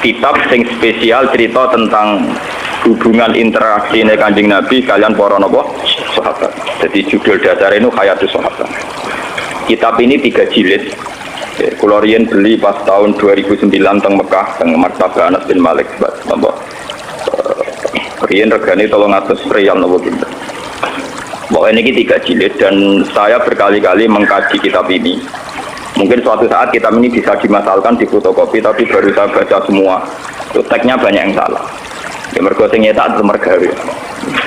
kitab sing spesial cerita tentang hubungan interaksi Kanjeng Nabi kalian para napa sahabat. Jadi judul dasar itu Hayatus Sahabat. Kitab ini 3 jilid. Kula riyen beli pas tahun 2009 teng Mekah teng Maktabah Anas bin Malik napa. Riyen regane 300 riyal napa pinten. Pokoknya ini 3 jilid dan saya berkali-kali mengkaji kitab ini. Mungkin suatu saat kitab ini bisa dimasalkan di fotokopi, tapi baru saya baca semua. Teksnya banyak yang salah. Ya mergo sing nyetak tetep mergawe.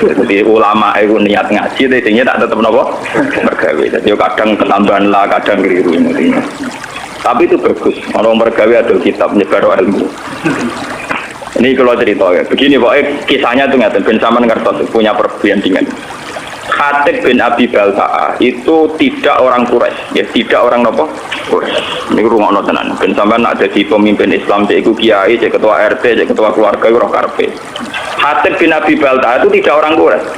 Jadi ulama itu niat ngaji, tapi tak tetep napa? Mergawe. Jadi kadang ketambahan lah, kadang keliru ini. Tapi itu bagus. Orang mergawe ada kitab nyebar ilmu. Ini kalau cerita ya. Begini pokoknya kisahnya itu ngaten ben sampean ngertos punya perbandingan. Khatib bin Abi Balta'a itu tidak orang Quraisy, ya tidak orang apa? Quraisy. Ini rungokno tenan. Ben sampean nak dadi pemimpin Islam cek iku kiai, cek ketua RT, cek ketua keluarga ora karepe. Khatib bin Abi Balta'a itu tidak orang Quraisy.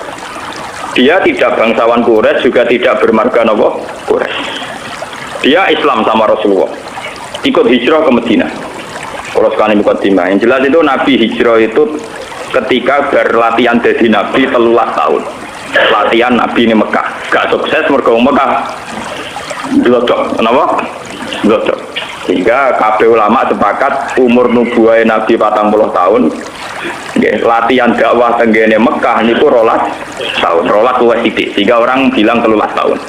Dia tidak bangsawan Quraisy, juga tidak bermarga apa? Quraisy. Dia Islam sama Rasulullah. Ikut hijrah ke Madinah. Kalau sekali ikut timah. Yang jelas itu Nabi hijrah itu ketika berlatihan jadi Nabi 13 tahun. Latihan Nabi ini Mekah, gak sukses mergo Mekah glodok, kenapa? Glodok. Sehingga kabeh ulama sepakat umur nubuwah Nabi 40 tahun. Nggih, latihan dakwah tenggene Mekah niku 12 tahun, 12 luwih sithik. Sehingga orang bilang 13 tahun.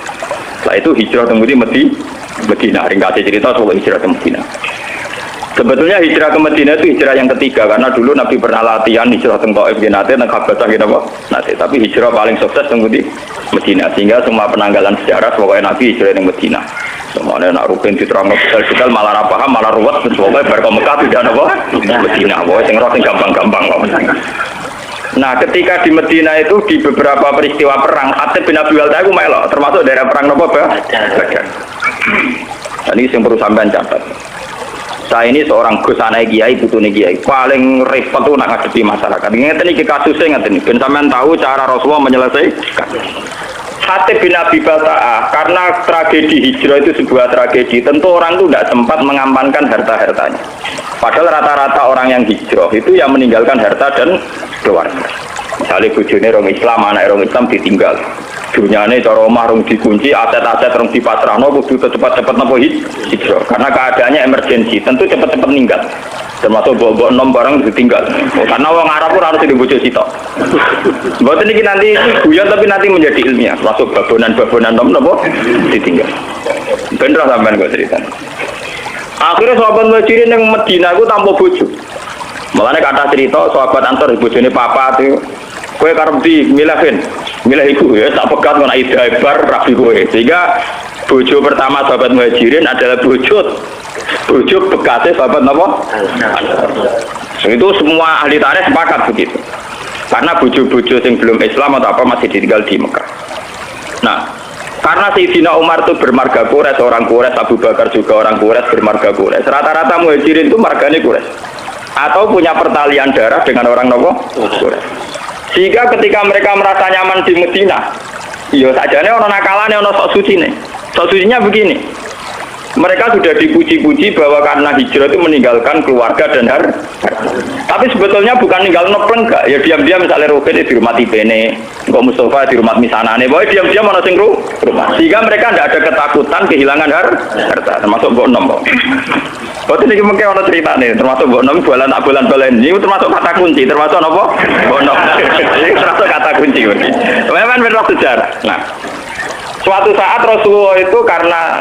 Setelah itu hijrah ke Madinah. Ringkasnya cerita soal hijrah ke Madinah. Sebetulnya hijrah ke Madinah itu hijrah yang ketiga karena dulu Nabi pernah latihan hijrah ke Taif nate nang Habasah gitu apa? Nate, tapi hijrah paling sukses teng di Madinah sehingga semua penanggalan sejarah pokoknya Nabi hijrah ke Madinah. Semuanya nak rupin diterangno detail malah ra paham malah ruwet pokoknya bar ke Mekah tidak apa? Madinah, pokoknya sing roh sing gampang-gampang kok. Nah, ketika di Madinah itu di beberapa peristiwa perang, Khatib bin Abi Balta'a itu melok termasuk daerah perang napa, Bah? Badar. Ini yang perlu sampean catat. Saya ini seorang gus anak kiai, putune kiai, paling repot tuh nak ngadepi masyarakat. Ngeten iki kasusnya ngeten iki. Ben sampean tahu cara Rasulullah menyelesaikan. Khatib bin Abi Balta'a karena tragedi hijrah itu sebuah tragedi, tentu orang itu tidak sempat mengamankan harta-hartanya. Padahal rata-rata orang yang hijrah itu yang meninggalkan harta dan keluarga. Misalnya bojone orang Islam, anak orang Islam ditinggal. Dunyane cara omah rong dikunci, aset-aset rong dipasrahno kudu cepat-cepat napa hijrah. Karena keadaannya emergensi, tentu cepat-cepat ninggal. Termasuk bawa-bawa nom barang ditinggal. Karena wong Arab ora harus dibojo sitok. Mboten iki nanti guyon tapi nanti menjadi ilmiah. Masuk babonan-babonan nom napa ditinggal. Bener sampean kok cerita. Akhirnya sahabat Muhajirin yang Madinah itu tanpa bojo. Makanya kata cerita sahabat Ansor bojone papa itu kowe karep di milih iku ya tak pegat ngono ida bar rabi kowe. Sehingga bojo pertama sahabat Muhajirin adalah bojo bekasnya sahabat napa? Itu semua ahli tarikh sepakat begitu. Karena bojo-bojo yang belum Islam atau apa masih ditinggal di Mekah. Nah, karena Sayyidina Umar itu bermarga Quraisy, orang Quraisy, Abu Bakar juga orang Quraisy bermarga Quraisy. Rata-rata Muhajirin itu marganya Quraisy. Atau punya pertalian darah dengan orang napa? Quraisy. Sehingga ketika mereka merasa nyaman di Madinah, ya sajane ono nakalane ono sok sucine. Sok sucinya begini. Mereka sudah dipuji-puji bahwa karena hijrah itu meninggalkan keluarga dan harta. Tapi sebetulnya bukan ninggal nepleng gak. Ya diam-diam misalnya Ruben dihormati bene, kok Mustafa dihormat misanane, boy diam-diam ono sing rumah. Sehingga mereka tidak ada ketakutan kehilangan harta, termasuk mbok nom. Boten iki mengke ana critane, termasuk mbok nom bulan ini termasuk kata kunci, termasuk napa? Mbok nom. Ini termasuk kata kunci iki. Memang benar sejarah. Nah, suatu saat Rasulullah itu karena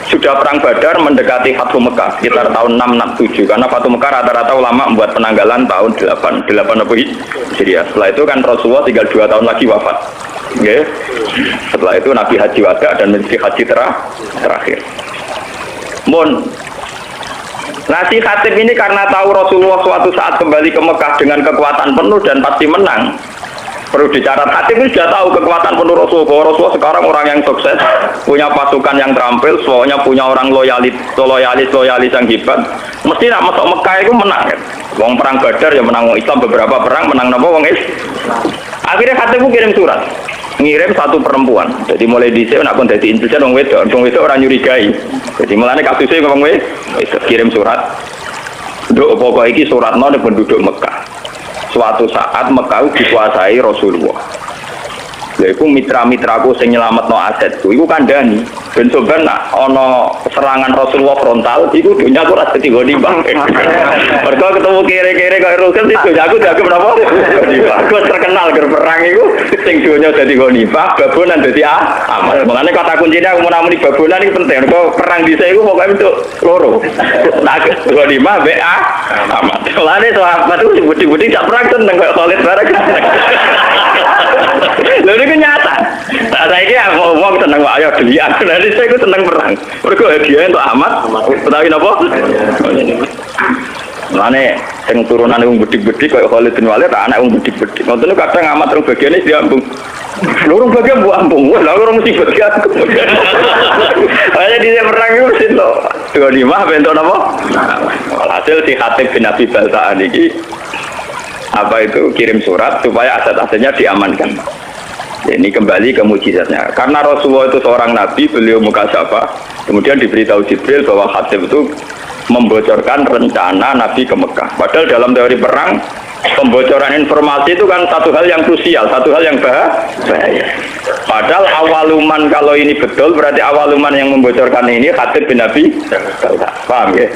sudah perang Badar mendekati Fathu Mekah sekitar tahun 667 karena Fathu Mekah rata-rata ulama membuat penanggalan tahun 8 apa Hijriah. Setelah itu kan Rasulullah tinggal 2 tahun lagi wafat. Okay. Setelah itu Nabi haji wada dan menjadi haji terakhir. Nasi Khatib ini karena tahu Rasulullah suatu saat kembali ke Mekah dengan kekuatan penuh dan pasti menang. Perlu dicatat, Khatib ini sudah tahu kekuatan penuh Rasulullah, bahwa Rasulullah sekarang orang yang sukses, punya pasukan yang terampil, soalnya punya orang loyalis yang hebat. Mesti nak masuk Mekah itu menang kan. Wong perang Badar ya menang wong Islam, beberapa perang menang napa wong Islam. Akhirnya Khatib kirim surat, ngirim satu perempuan. Jadi mulai dhisik nek kon dadi intelijen wong wedok ora nyurigai. Jadi mulane kasusnya wong wedok kirim surat. Nduk pokok iki suratno ning penduduk Mekah. Suatu saat Mekah dikuasai Rasulullah. Yaiku mitra-mitraku sing nyelametno asetku iku kandhani ben soban nak ana serangan Rasulullah frontal iku dunya aku ora dadi goni bang. Mergo ketemu kere-kere kaya Rasul itu aku dianggap napa? Aku terkenal ger perang iku sing dunya dadi goni bang, babonan dadi aman. Makane kata kuncinya aku muni babonan iki penting. Mergo perang dhisik iku pokoke untuk loro. Nak goni bang be aman. Soale sahabat itu budi-budi tak perang seneng kaya Khalid bareng. Lha niku nyata. Saiki wong seneng wae ayo delian. Nanti saya ku seneng perang. Mergo hadiah entuk amat. Utawi napa? Lane sing turunan wong bedik-bedik kaya Khalid bin Walid anak wong bedik-bedik. Ngoten kadang amat rong bagiane diambung. Lurung bagian bu ambung. Lah ora mesti bagian. Ayo di perang iku mesti to. 25 bentuk napa? Hasil si Khatib bin Abi Balta'an iki apa itu kirim surat supaya aset-asetnya diamankan. Ini kembali ke mukjizatnya. Karena Rasulullah itu seorang nabi, beliau mukasyafah. Kemudian diberitahu Jibril bahwa Khatib itu membocorkan rencana Nabi ke Mekah. Padahal dalam teori perang, pembocoran informasi itu kan satu hal yang krusial, satu hal yang bahaya. Padahal awaluman kalau ini betul, berarti awaluman yang membocorkan ini Khatib bin Abi. Paham ya?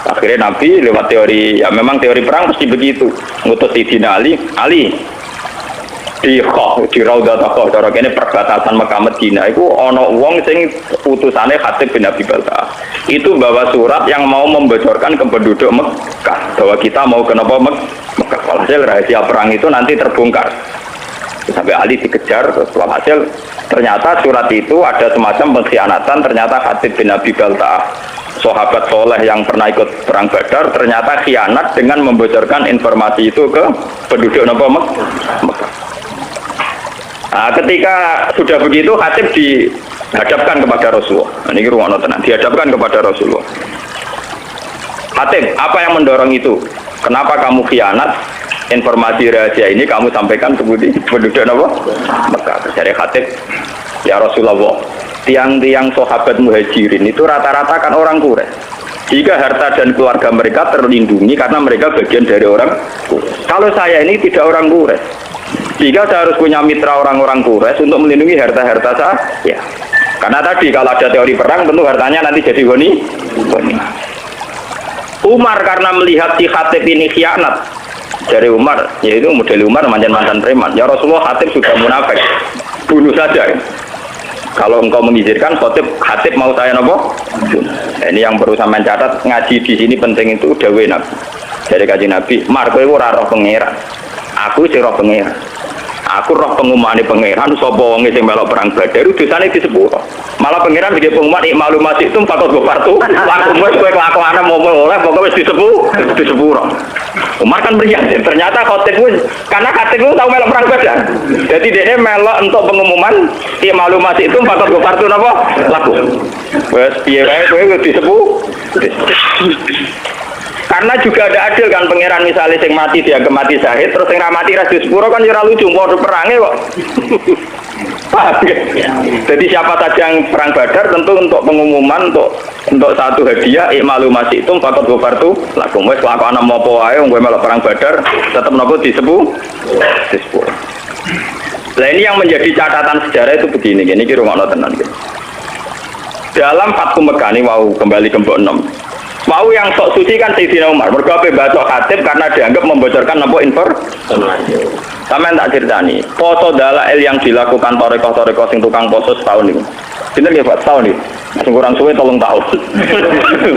Akhirnya Nabi lewat teori, ya memang teori perang mesti begitu. Ngutus Sayyidina Ali di Raudhah Taqwa cara kene perbatasan Mekah Madinah iku ana wong sing utusane Khatib bin Abi Balta'ah. Itu bawa surat yang mau membocorkan ke penduduk Mekah bahwa kita mau ke Mekah. Walhasil rahasia perang itu nanti terbongkar. Sampai Ali dikejar, setelah hasil ternyata surat itu ada semacam pengkhianatan. Ternyata Khatib bin Abi Balta'ah, sahabat soleh yang pernah ikut perang Badar, ternyata khianat dengan membocorkan informasi itu ke penduduk Mekah. Nah, ketika sudah begitu Khatib dihadapkan kepada Rasulullah. Ini ruang tenang, dihadapkan kepada Rasulullah. Khatib, apa yang mendorong itu? Kenapa kamu khianat? Informasi rahasia ini kamu sampaikan ke penduduk Mekah. Jadi Khatib, ya Rasulullah, tiang-tiang sahabat muhajirin itu rata-rata kan orang Quraisy. Jika harta dan keluarga mereka terlindungi karena mereka bagian dari orang Quraisy. Kalau saya ini tidak orang Quraisy, jika saya harus punya mitra orang-orang Quraisy untuk melindungi harta-harta saya, ya. Karena tadi kalau ada teori perang tentu hartanya nanti jadi goni. Umar karena melihat si Khatib ini khianat dari Umar, yaitu model Umar mantan preman. Ya Rasulullah, Khatib sudah munafik, bunuh saja. Kalau engkau mengizinkan, Khatib mau saya nopo? Ini yang perlu sampean catat, ngaji di sini penting itu dawuh Nabi. Dari Kanjeng Nabi, Mar kowe ora roh pangeran. Aku sing roh pangeran. Aku roh pengumumane pangeran sapa wong sing melok perang Badar dosane disepuro. Malah pangeran bikin pengumuman ikmalu masih itu fakot gofartu. Laku wis kowe kelakuane mau oleh pokoke wis disepuro. Umar kan meriah, ternyata Khatib wis karena Khatib itu tahu melok perang Badar. Jadi dia melok untuk pengumuman ikmalu masih itu fakot gofartu napa? Laku. Wis piye wae kowe disepuro. Karena juga ada adil kan pangeran misalnya sing mati dia mati syahid terus sing ra mati ra disepuro kan ora lucu mau perange kok. Paham ya? Jadi siapa saja yang perang Badar tentu untuk pengumuman untuk satu hadiah ikmalu masih itu fakot gofartu lakum wis kelakuan apa wae wong kowe melok perang Badar tetep napa disepuro. Nah ini yang menjadi catatan sejarah itu begini iki rungokno tenan iki. Dalam Fathu Mekah ini mau kembali ke Mbok 6. Mau yang sok suci kan Sayyidina Umar. Mergo ape baca Khatib karena dianggap membocorkan apa informasi. Sampeyan tak ceritani, foto dalail yang dilakukan toreko-toreko sing tukang poso setahun ini. Bener nggih Pak, setahun ini. Sing kurang suwe 3 tahun.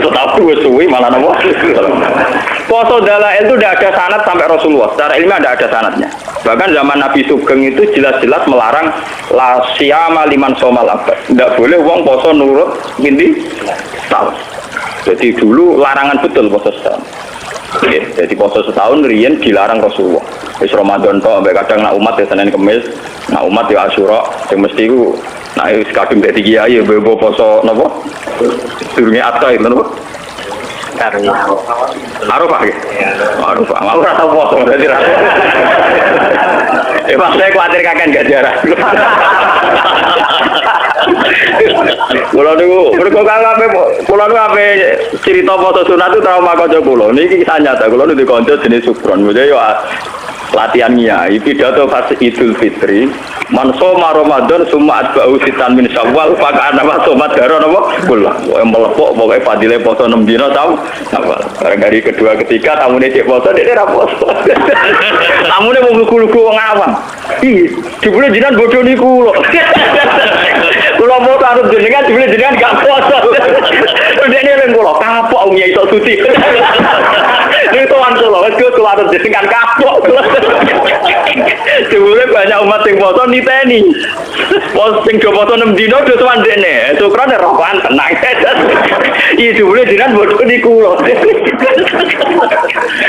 Setahun wis suwe malah napa? Poso dalail itu tidak ada sanad sampai Rasulullah. Secara ilmiah tidak ada sanadnya. Bahkan zaman Nabi Sugeng itu jelas-jelas melarang la siyama liman somal abad. Tidak boleh wong poso nurut ngendi tahun. Jadi dulu larangan betul poso setahun. Oke, jadi poso setahun riyen dilarang Rasulullah. Wis Ramadan tok, sampai kadang nak umat ya Senin Kamis, nak umat ya Asyura, sing mesti iku nak wis kadung dadi kiai ya mbok poso napa? Durunge Atta itu napa? Arafah ya? Arafah. Aku rasa foto berarti rasa. Pas saya khawatir kakek nggak jarang. Kulo niku mergo kulo niku ape cerita foto sunat itu trauma kanca kulo. Niki kisah nyata. Kulo niku kanca jenis Sukron. Maksudnya yo latihan nyai pidato pas Idul Fitri man soma Ramadan summa atba'u sitan min Syawal fakana wa somat daro napa kula yang melepok pokoke fadile poso 6 dina tau apa hari kedua ketiga tamune cek poso dene ra poso tamune wong lugu-lugu wong awam ih jebule jenengan bodho niku lho kula mau arep jenengan jebule jenengan gak poso dene lho kula kapok wong iso suci itu tuan kula wis kula arep jenengan kapok jebule banyak umat sing poso niteni. Pos sing do foto 6 dino do tuan dene. Syukran rokokan tenang. Iki jebule jenengan bodho niku lho.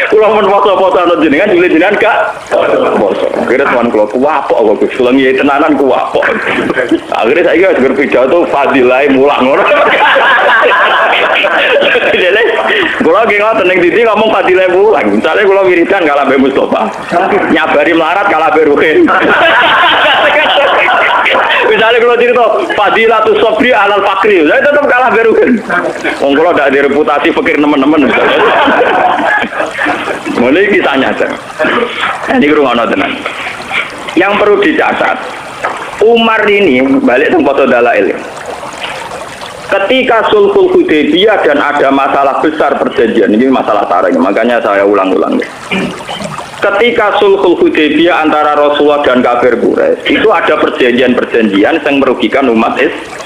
Kula mun foto-foto ana jenengan jebule jenengan gak poso. Kira tuan kula kuwapok kok Gus lengi tenanan kuwapok. Akhire saiki wis berpidato fadilah mulang ngono. Dene kula ki ngoten ning dindi ngomong fadilah mulang. Misale kula wiridan kalah mbek Mustofa. Nyabari melarat kalah mbek Ruhin. Misalnya kalau cerita Fadilatus Sobri alal Fakri, saya tetap kalah berukan. Wong kalau tidak ada reputasi fakir teman-teman. Mulai kisah nyata. Ini kurang tenang. Yang perlu dicatat, Umar ini balik ke foto dalail. Ketika Sulhul Hudaybiyah dan ada masalah besar perjanjian, ini masalah tarik, makanya saya ulang-ulang. Ketika Sulhul Hudaybiyah antara Rasulullah dan kafir Quraisy, itu ada perjanjian-perjanjian yang merugikan umat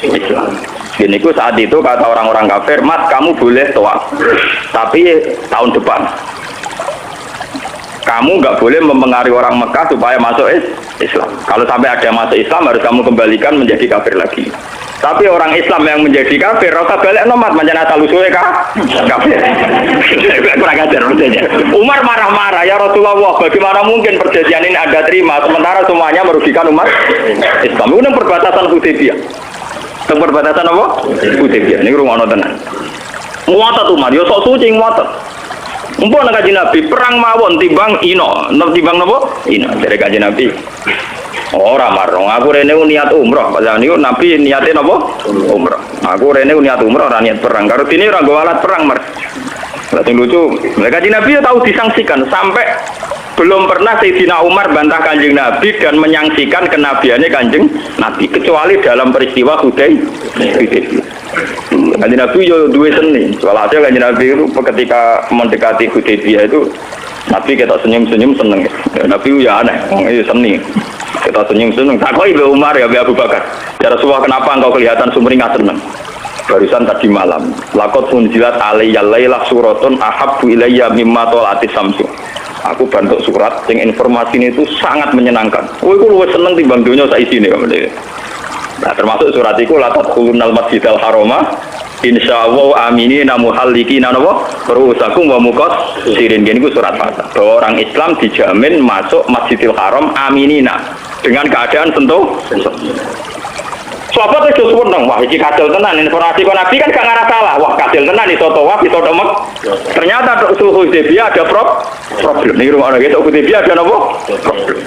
Islam. Dan itu saat itu kata orang-orang kafir, "Mas, kamu boleh tawaf, tapi tahun depan kamu nggak boleh mempengaruhi orang Mekah supaya masuk Islam. Kalau sampai ada masuk Islam harus kamu kembalikan menjadi kafir lagi." Tapi orang Islam yang menjadi kafir, rasa balik nomad menjadi asal usulnya kafir. Kurang ajar maksudnya. Umar marah-marah, ya Rasulullah, bagaimana mungkin perjanjian ini Anda terima, sementara semuanya merugikan umat Islam. Ini perbatasan Hudaybiyah. Perbatasan apa? Hudaybiyah. Ini rumah tenan. Muatat Umar, ya sok suci muatat. Mumpun Kanjeng Nabi perang mawon timbang ino, timbang napa? Ino dari Kanjeng Nabi. Ora marung, aku rene niat umroh, padahal niku Nabi niate napa? Umroh. Aku rene niat umroh ora niat perang. Karo dene ora nggo alat perang, Mar. Lah sing lucu, mereka di Nabi tahu disangsikan sampai belum pernah Sayyidina Umar bantah Kanjeng Nabi dan menyangsikan kenabiannya Kanjeng Nabi kecuali dalam peristiwa Hudaybiyah. Kanjeng Nabi yo duwe seni. Soalnya Kanjeng Nabi itu ketika mendekati Hudaybiyah itu Nabi kita senyum-senyum seneng. Nabi ya aneh, itu seni. Kita senyum-senyum. Tak kau Ibu Umar ya Abu Bakar. Ya Rasulullah, kenapa engkau kelihatan sumringah seneng? Barusan tadi malam. Lakot unjilat alaiya lailah suratun ahabbu ilayya mimma tolatis samsu. Aku bantu surat yang informasi ini itu sangat menyenangkan. Oh, aku luwes seneng timbang dunia saisine kamu. Nah, termasuk surat itu la tadkhulunal masjidal harama insyaallah aminina muhallikina napa ruusakum wa muqassirin. Ini surat Fatah. Bahwa orang Islam dijamin masuk Masjidil Haram aminina dengan keadaan sentuh. Sahabat itu seneng, wah iki kacil tenan, informasi kok Nabi kan gak ngarah salah. Wah kacil tenan iso tawaf, iso domek. Ternyata Sulhul Hudaybiyah ada problem. Ning rumah ana gitu Hudaybiyah ada apa? Problem.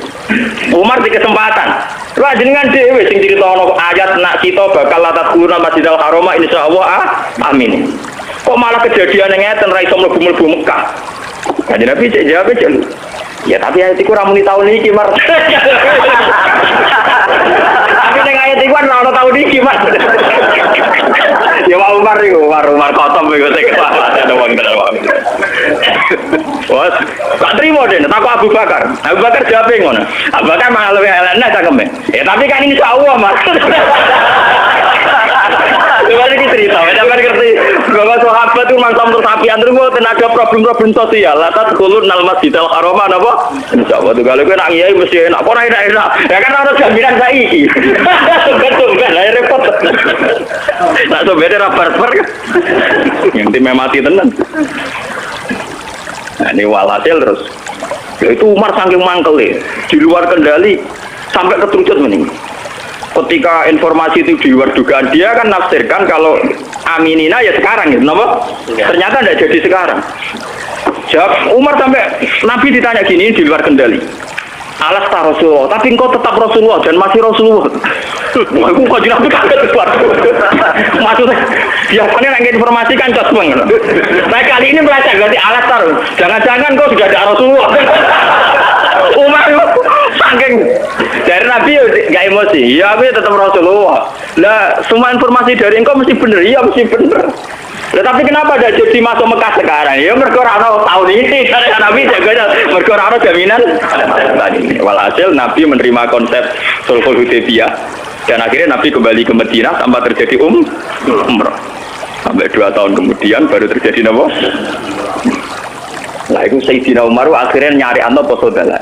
Umar di kesempatan. Lah jenengan dhewe sing critakno ayat nak kita bakal latatuna Masjidil Haram insyaallah amin. Kok malah kejadian ngeten ra iso mlebu-mlebu Mekah. Kanjeng Nabi cek jawab cek. Ya tapi ayat iku ra muni taun iki, Mar. Tapi ning ayat iku ora taun iki, Mar. Ya Pak Umar iku, Umar kotom iku sing ada wong tenan wae. Wes, tak trimo dene tak Abu Bakar. Abu Bakar jawab ngono. Abu Bakar malah luwih elek cangkeme. Ya tapi kan ini insyaallah, Mas. Kembali ke cerita, sampai ngerti bahwa sahabat itu mantap tersapian terus tenaga problem-problem sosial. Latat kulun nal masjidil haram apa? Insyaallah tuh kalau nak ngiyai mesti enak. Kok enak. Ya kan harus jaminan saiki. Betul-betul lah repot. Nak sobete ra barbar. Nganti mati tenan. Nah, ini walhasil terus. Itu Umar saking mangkel di luar kendali sampai keterucut meninggal. Ketika informasi itu di luar dugaan, dia kan nafsirkan kalau aminina ya sekarang gitu, kenapa? Ternyata tidak jadi sekarang. Jawab Umar sampai Nabi ditanya gini di luar kendali. Alas tak Rasulullah, tapi engkau tetap Rasulullah dan masih Rasulullah. Aku kok jelas kaget sesuatu. Maksudnya biasanya nggak informasi kan cosmeng. Nah kali ini melenceng berarti alas taruh. Jangan-jangan kau sudah ada Rasulullah. Umar saking dari Nabi nggak emosi. Ya aku tetap Rasulullah. Lah semua informasi dari engkau mesti benar. Iya mesti benar. Tapi kenapa ada jadi masuk Mekah sekarang? Ya mergo ora ono tahun ini dari Nabi jaga mergo ora ono jaminan. Walhasil Nabi menerima konsep Sulhul Hudaybiyah dan akhirnya Nabi kembali ke Madinah tanpa terjadi umrah. Sampai 2 tahun kemudian baru terjadi apa? Nah itu Sayyidina Umar akhirnya nyari anto poso dalan.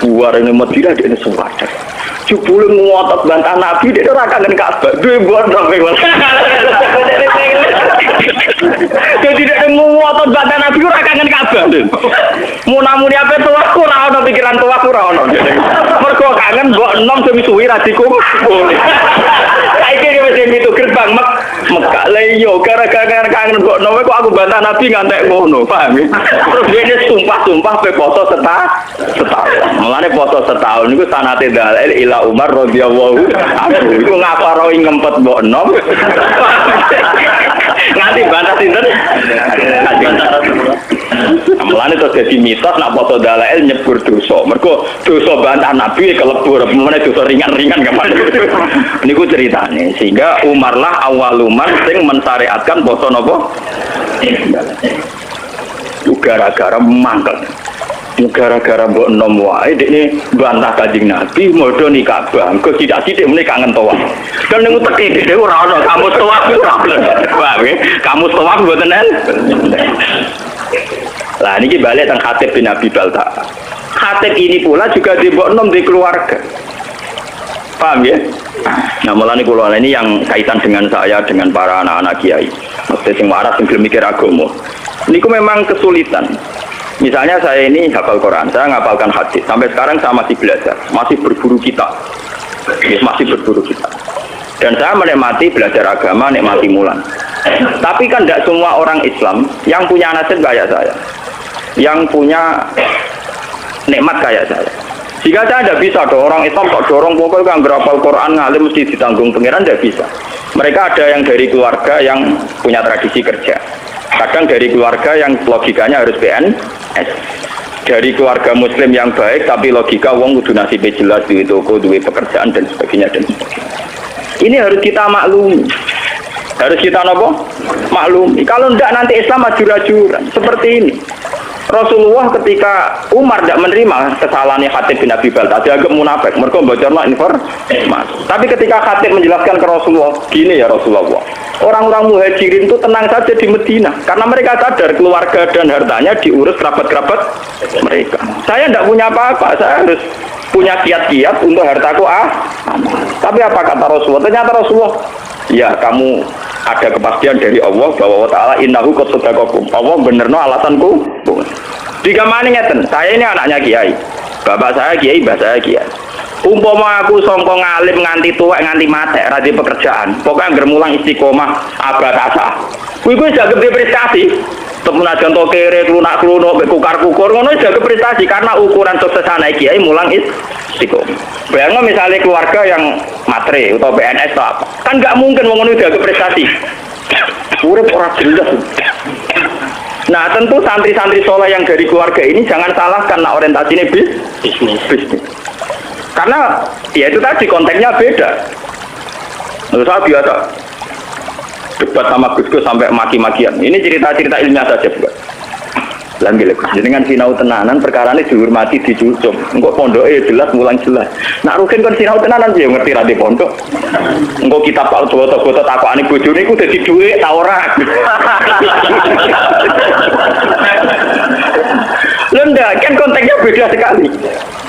Buar ini Madinah dia suwadah. Jebule ngotot bantah Nabi dia ora kangen Ka'bah. Duwe buat sampe jadi dia ngotot bantah Nabi ora kangen Ka'bah. Munamuni apa tuaku ora ono pikiran tuaku ora ono. Mergo kangen mbok enom sing suwi ra dikumpul. Saiki wis itu gerbang Mekah. Lah iya gara-gara kangen mbok enom kok aku bantah Nabi ngantek ngono, paham ya? Terus dia sumpah-sumpah pe poso setahun. Mulane poso setahun niku sanate dalil ila Umar radhiyallahu anhu. Iku ngaparoi ngempet mbok enom. Nganti bantah sinten? Mulane terus dadi mitos nak poso dalil nyebur dosa. Mergo dosa bantah Nabi kelebur, meneh dosa ringan-ringan kemana. Niku ceritane. Sehingga Umar lah awaluman sing mensyariatkan poso napa? Gara-gara mangkel. Gara-gara mbok enom wae dekne bantah Kanjeng Nabi modho ni Ka'bah. Engko sithik-sithik meneh kangen tawaf. Kan ning uteke dhewe ora ono kamus tawaf ora ono. Paham ya? Kamus tawaf mboten en. Lah niki balik teng Khatib bin Abi Balta. Khatib ini pula juga di mbok enom di keluarga. Paham ya? Nah mulane kula ini yang kaitan dengan saya dengan para anak-anak kiai. Mesti sing waras sing gelem mikir agama. Niku memang kesulitan. Misalnya saya ini hafal Quran, saya ngapalkan hadis. Sampai sekarang saya masih belajar, masih berburu kitab. Masih berburu kitab. Dan saya menikmati belajar agama, nikmati mulan. Tapi kan tidak semua orang Islam yang punya nasib kayak saya. Yang punya nikmat kayak saya. Jika saya tidak bisa, orang Islam kok dorong pokoknya kan berhafal Quran, ngalim mesti ditanggung pengiran, tidak bisa. Mereka ada yang dari keluarga yang punya tradisi kerja. Kadang dari keluarga yang logikanya harus PNS. Dari keluarga muslim yang baik tapi logika wong kudu nasibnya jelas, duit toko, duit pekerjaan dan sebagainya dan sebagainya. Ini harus kita maklumi. Harus kita nopo? Maklumi. Kalau tidak nanti Islam ajur-ajuran seperti ini. Rasulullah ketika Umar tidak menerima kesalahannya Khatib bin Abi Balta, dia agak munafik, mereka bocornya informasi. Tapi ketika Khatib menjelaskan ke Rasulullah, gini ya Rasulullah, orang-orang muhajirin itu tenang saja di Medina, karena mereka sadar keluarga dan hartanya diurus kerabat-kerabat mereka. Saya tidak punya apa-apa, saya harus punya kiat-kiat untuk hartaku Tapi apa kata Rasulullah? Ternyata Rasulullah, ya kamu ada kepastian dari Allah bahwa Ta'ala innahu qad sadaqakum. Allah benerno alasanku. Jika mana ngeten, saya ini anaknya kiai. Bapak saya kiai, mbah saya kiai. Umpama aku sangka ngalim nganti tuwek nganti mate ra di pekerjaan. Pokoke anggere mulang istiqomah abad asah. Kuwi wis gede prestasi. Temunajan to kere klunak-klunuk kukar-kukur ngono jaga prestasi karena ukuran sukses anak kiai mulang istiqomah. Bayangno misalnya keluarga yang matre atau PNS atau apa. Kan enggak mungkin ngono jaga prestasi. Urip ora jelas. Nah tentu santri-santri soleh yang dari keluarga ini jangan salahkan orientasinya bisnis. Karena ya itu tadi konteksnya beda. Menurut saya biasa debat sama Gus sampai maki-makian. Ini cerita-cerita ilmiah saja bukan. Lambil Gus dengan sinau tenanan perkara ini dihormati dijunjung. Engko pondoke jelas mulang jelas. Nak rugen kon sinau tenanan ya ngerti ra di pondok. Engko kitab Pak foto-foto takokane bojone iku dadi dhuwit ta ora. Lenda kan konteksnya beda sekali.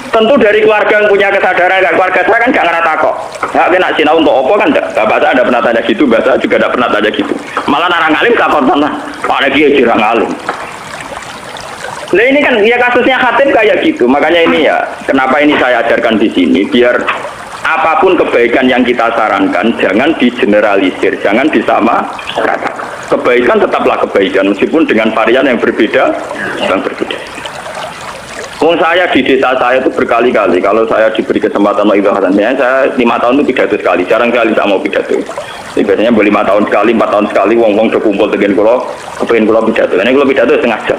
Tentu dari keluarga yang punya kesadaran, keluarga saya kan gak ngerti takok. Nggak kena sinau untuk apa kan enggak. Bapak saya ada pernah tanya gitu, bapak saya juga ada pernah tanya gitu. Malah orang alim takut tanah. Pak lagi ya jirang alim. Nah ini kan ya kasusnya Khatib kayak gitu. Makanya ini ya kenapa ini saya ajarkan di sini biar apapun kebaikan yang kita sarankan jangan digeneralisir, jangan disamaratakan. Kebaikan tetaplah kebaikan meskipun dengan varian yang berbeda. Saya di desa saya itu berkali-kali kalau saya diberi kesempatan mau ibadah, saya 5 tahun itu pidato sekali, jarang sekali saya mau pidato. Jadi biasanya 5 tahun sekali, 4 tahun sekali, wong-wong berkumpul dengan kulo, kepengen kulo pidato. Ini kulo pidato setengah jam.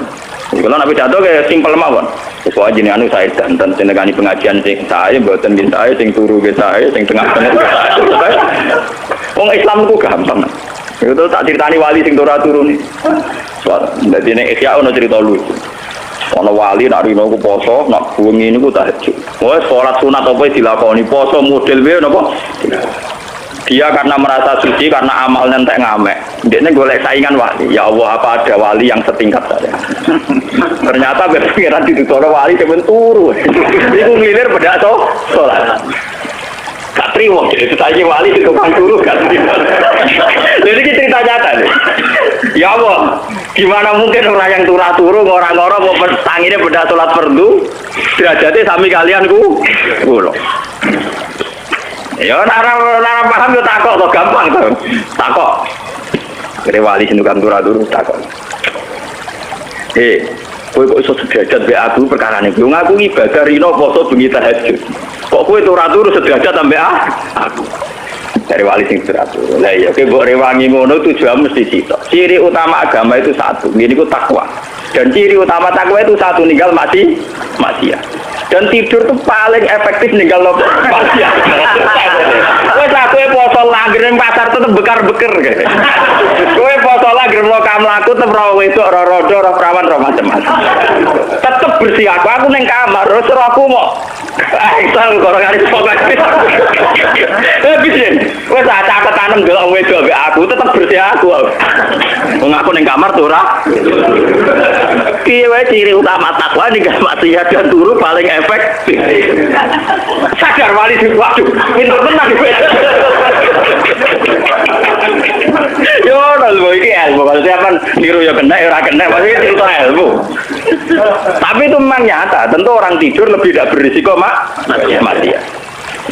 Kalau nak pidato kayak simpel mawon. Sesuai jenis anu saya dan senegani pengajian sing saya, buatan bin saya, sing turu bin saya, sing tengah-tengah saya. Wong Islam itu gampang. Itu tak ceritani wali sing turu nih. Jadi ini Ihya ono cerita lucu. Ono wali nak rino ku poso, nak bengi niku tahajud. Wes salat sunat apa dilakoni poso model wae napa? Dia karena merasa suci karena amalnya entek ngamek. Dia golek saingan wali. Ya Allah, apa ada wali yang setingkat saya? Ternyata berpikiran dituturo wali sampeyan turu. Iku ngilir bedak salat. Gak terima, jadi saya wali di tukang turu gak terima. Jadi ini cerita nyata nih. Ya Allah, gimana mungkin orang yang turu ngora-ngora mau tanginya beda sholat fardu, derajatnya sami kalian ku loh. Ya nara paham yo takok to gampang to. Takok. Kere wali sing tukang turu takok. Kowe kok iso sederajat mbek aku perkara niku. Ngaku ibadah rino poso bengi tahajud. Kok kowe turu sederajat ambek aku. Dari wali sing teratur. Lah iya kowe mbok rewangi ngono tujuan mesti sitok. Ciri utama agama itu satu, niku takwa. Dan ciri utama takwa itu satu, ninggal maksiat. Dan tidur itu paling efektif ninggal maksiat. Wes aku poso langgir ning pasar tetep bekar-beker. Kowe poso langgir mlaku tetep ora wedok, ora rodo, ora prawan, ora macam-macam. Tetep bersih aku ning kamar, terus aku mau Isal karo kali pokoke. Bisa. Wes catetan ndelok wedok mbek aku tetep bersih aku. Wong aku ning kamar tuh ora. Piye wae ciri utama takwa ning maksiat dan turu paling efektif. Sadar wali di waduh, pinter tenan kowe. Yo lho iki ilmu kalau siapa niru ya kena ora kena maksudnya cerita ilmu. Tapi itu memang nyata, tentu orang tidur lebih tidak berisiko maksiat.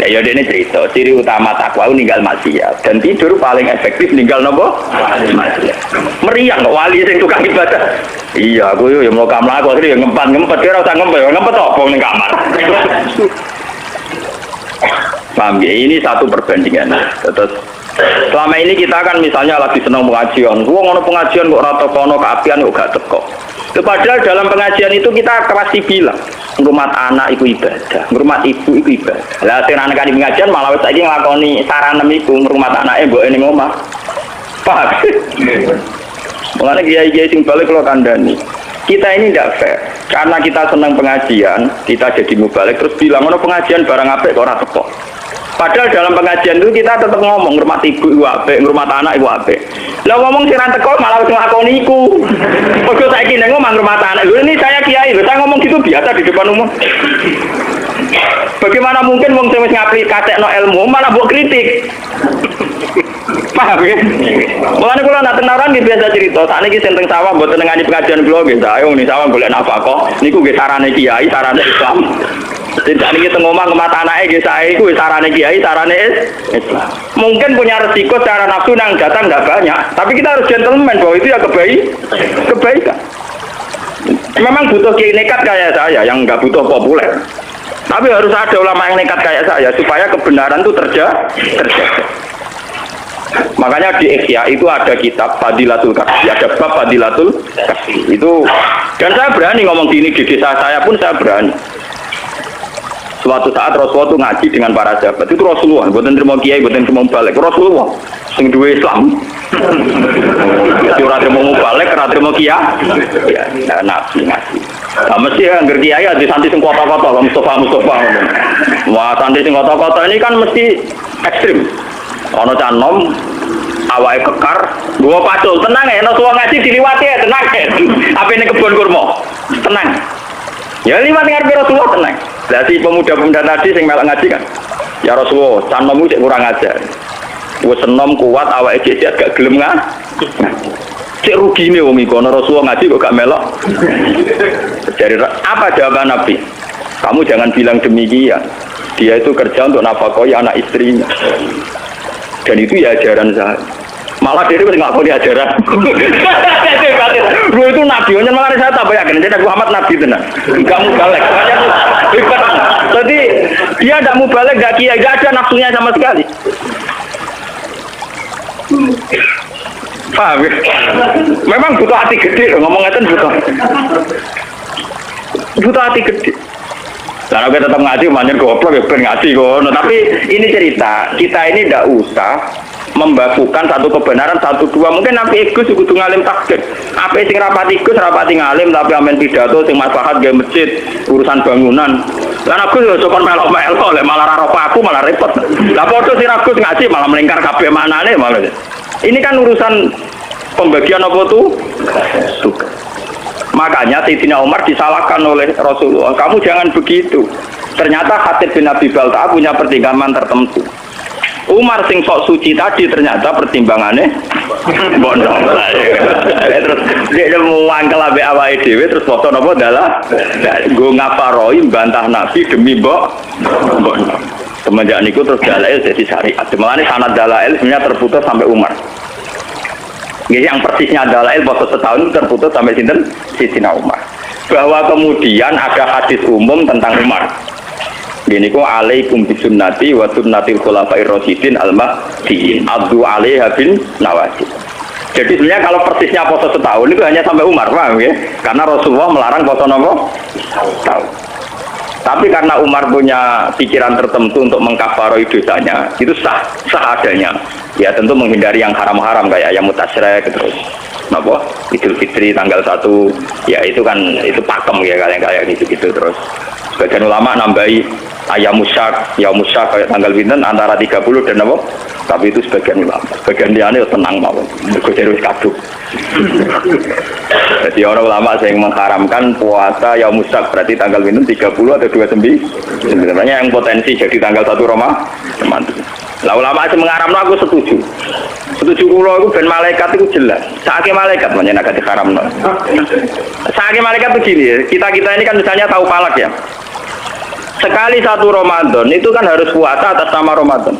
Ya ini cerita, ciri utama takwa ninggal maksiat dan tidur paling efektif ninggal nopo maksiat. Meriang kok wali sing tukang ibadah. Iya, aku yo mau kamar aku akhirnya ngempet kira usah ngempet apa ning kamar. Paham ya? Ini satu perbandingan. Terus selama ini kita kan misalnya lagi senang pengajian, ngono pengajian kok rata kono keapian kok gak teko. Padahal dalam pengajian itu kita pasti bilang, ngrumat anak itu ibadah, ngrumat ibu itu ibadah. Lah sing anak di pengajian malah wis saiki nglakoni saranem iku ngrumat anake mboke ning omah. Paham? Mulane kiai-kiai sing balik kula kandhani. Kita ini tidak fair. Karena kita senang pengajian, kita jadi mubalik terus bilang ono pengajian barang apik kok ora teko. Padahal dalam pengajian itu kita tetap ngomong ngurmat ibu iku apik, ngurmat anak iku apik. Lah ngomong sing ra teko malah wis nglakoni iku. Mergo saiki nek ngomong ngurmat anak. Lho ini saya kiai, saya ngomong gitu biasa di depan umum. Bagaimana mungkin wong sing wis ngaplikasekno ilmu malah mbok kritik. Paham ya? Mulane kula nak tenaran nggih biasa cerita, sakniki senteng sawah mboten nengani pengajian kula nggih. Saya wong sawah golek nafkah, niku nggih sarane kiai, sarane Islam. Tidak niki teng omah kemata anake nggih sae iku sarane kiai, sarane Islam. Mungkin punya resiko secara nafsu nang datang enggak banyak, tapi kita harus gentleman bahwa itu ya kebaikan. Memang butuh kiai nekat kayak saya yang enggak butuh populer. Tapi harus ada ulama yang nekat kayak saya supaya kebenaran itu terjaga. Makanya di Ihya itu ada kitab Fadilatul Kasbi, ada bab Fadilatul Kasbi itu, dan saya berani ngomong gini di desa saya pun saya berani. Suatu saat Rasulullah itu ngaji dengan para sahabat, itu Rasulullah, bukan terima kiai, bukan terima balik, Rasulullah, sing duwe Islam. Jadi orang terima balik, orang terima kiai, ya nabi ngaji. Nah, mesti anggar kiai ada santri sing kota-kota, Mustafa. Wah santri sing kota-kota ini kan mesti ekstrim. Ono canom awake kekar, gua pacul, tenang ya, nek wong ngaji diliwati ya, tenang ya. Apa ini kebun kurma? Tenang. Ya liwat ngarep Rasulullah tenang. Lah si pemuda-pemuda tadi sing melok ngaji kan. Ya Rasulullah, canommu cek kurang ajar. Wis enom kuat awake cek gak gelem cek rugine wong iku ana Rasulullah ngaji kok gak melok. Jadi apa jawaban Nabi? Kamu jangan bilang demikian. Dia itu kerja untuk nafkahi anak istrinya. Dan itu ya ajaran saya. Malah dia itu nggak tahu dia ajaran. Lu itu nabi, malah saya tak yakin. Jadi Muhammad nabi benar. Nggak mubalek. Jadi dia nggak mubalek, nggak kiai, nggak ada nafsunya sama sekali. Paham ya? Memang butuh hati gede loh, ngomongnya butuh hati gede. Karena kita tetap ngaji, manjen goblok ya ben ngaji kok. Tapi ini cerita, kita ini tidak usah membakukan satu kebenaran, satu dua. Mungkin nanti Gus kudu ngalim takdir. Apa sing rapati Gus, rapati ngalim, tapi amen pidato sing maslahat gawe masjid, urusan bangunan. Lan Gus yo cokon melok-melok, malah ra aku malah repot. Lah padha sing Gus ngaji malah melingkar kabeh maknane malah. Ini kan urusan pembagian apa tuh? Tugas. Makanya Sayyidina Umar disalahkan oleh Rasulullah. Kamu jangan begitu. Ternyata Khatib bin Abi Balta'ah punya pertimbangan tertentu. Umar sing sok suci tadi ternyata pertimbangannya bodoh. Terus dia mau angkel abe awal dewe terus foto nopo adalah gue ngaparoi bantah Nabi demi bodoh. Semenjak niku terus dalail jadi syariat. Malah ini sanad dalail sebenarnya terputus sampai Umar. Yang persisnya dalail foto setahun terputus sampai sinten Sayyidina Umar. Bahwa kemudian ada hadis umum tentang Umar. Gini kok alaikum bisunnati wa sunnatil khulafair rasyidin al-mahdiyyin addu 'alaiha bin nawajid. Jadi sebenarnya kalau persisnya foto setahun itu hanya sampai Umar, paham ya? Karena Rasulullah melarang foto nopo setahun. Tapi karena Umar punya pikiran tertentu untuk mengkafaroi dosanya, itu sah adanya. Ya tentu menghindari yang haram-haram kayak ayam mutasyrik terus. Napa? Idul Fitri tanggal 1, ya itu kan itu pakem ya kalian kayak gitu-gitu terus. Sebagian ulama nambahi ayam musyak kayak tanggal pinten antara 30 dan apa? Tapi itu sebagian ulama. Sebagian liane tenang mawon. Mergo terus kaduk. Jadi orang ulama yang mengharamkan puasa yaum musyak berarti tanggal pinten 30 atau 29. Sebenarnya yang potensi jadi tanggal 1 Ramadan. Lah ulama sing mengharamno aku setuju. Setuju kula iku ben malaikat itu jelas. Saake malaikat menyen agak diharamno. Saake malaikat begini, kita-kita ini kan misalnya tahu palak ya. Sekali 1 Ramadan itu kan harus puasa atas nama Ramadan.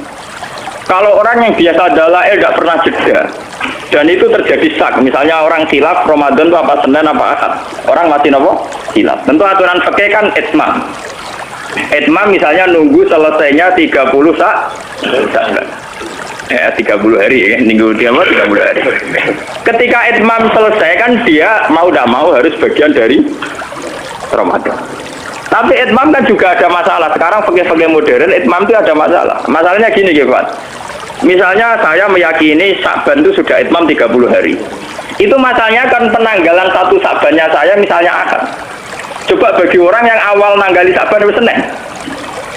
Kalau orang yang biasa dalail tidak pernah jeda dan itu terjadi sak, misalnya orang khilaf Ramadan itu apa Senin apa Ahad, orang masih nopo khilaf. Tentu aturan fikih kan itmam. Itmam misalnya nunggu selesainya 30 sak. Ya 30 hari ya, minggu dia 30 hari. Ketika itmam selesai kan dia mau tidak mau harus bagian dari Ramadan. Tapi itmam kan juga ada masalah. Sekarang fikih-fikih modern itmam itu ada masalah. Masalahnya gini Pak. Misalnya saya meyakini Sa'ban itu sudah itmam 30 hari. Itu masalahnya kan penanggalan 1 Sa'bannya saya misalnya Ahad. Coba bagi orang yang awal nanggali Sa'ban itu Senin.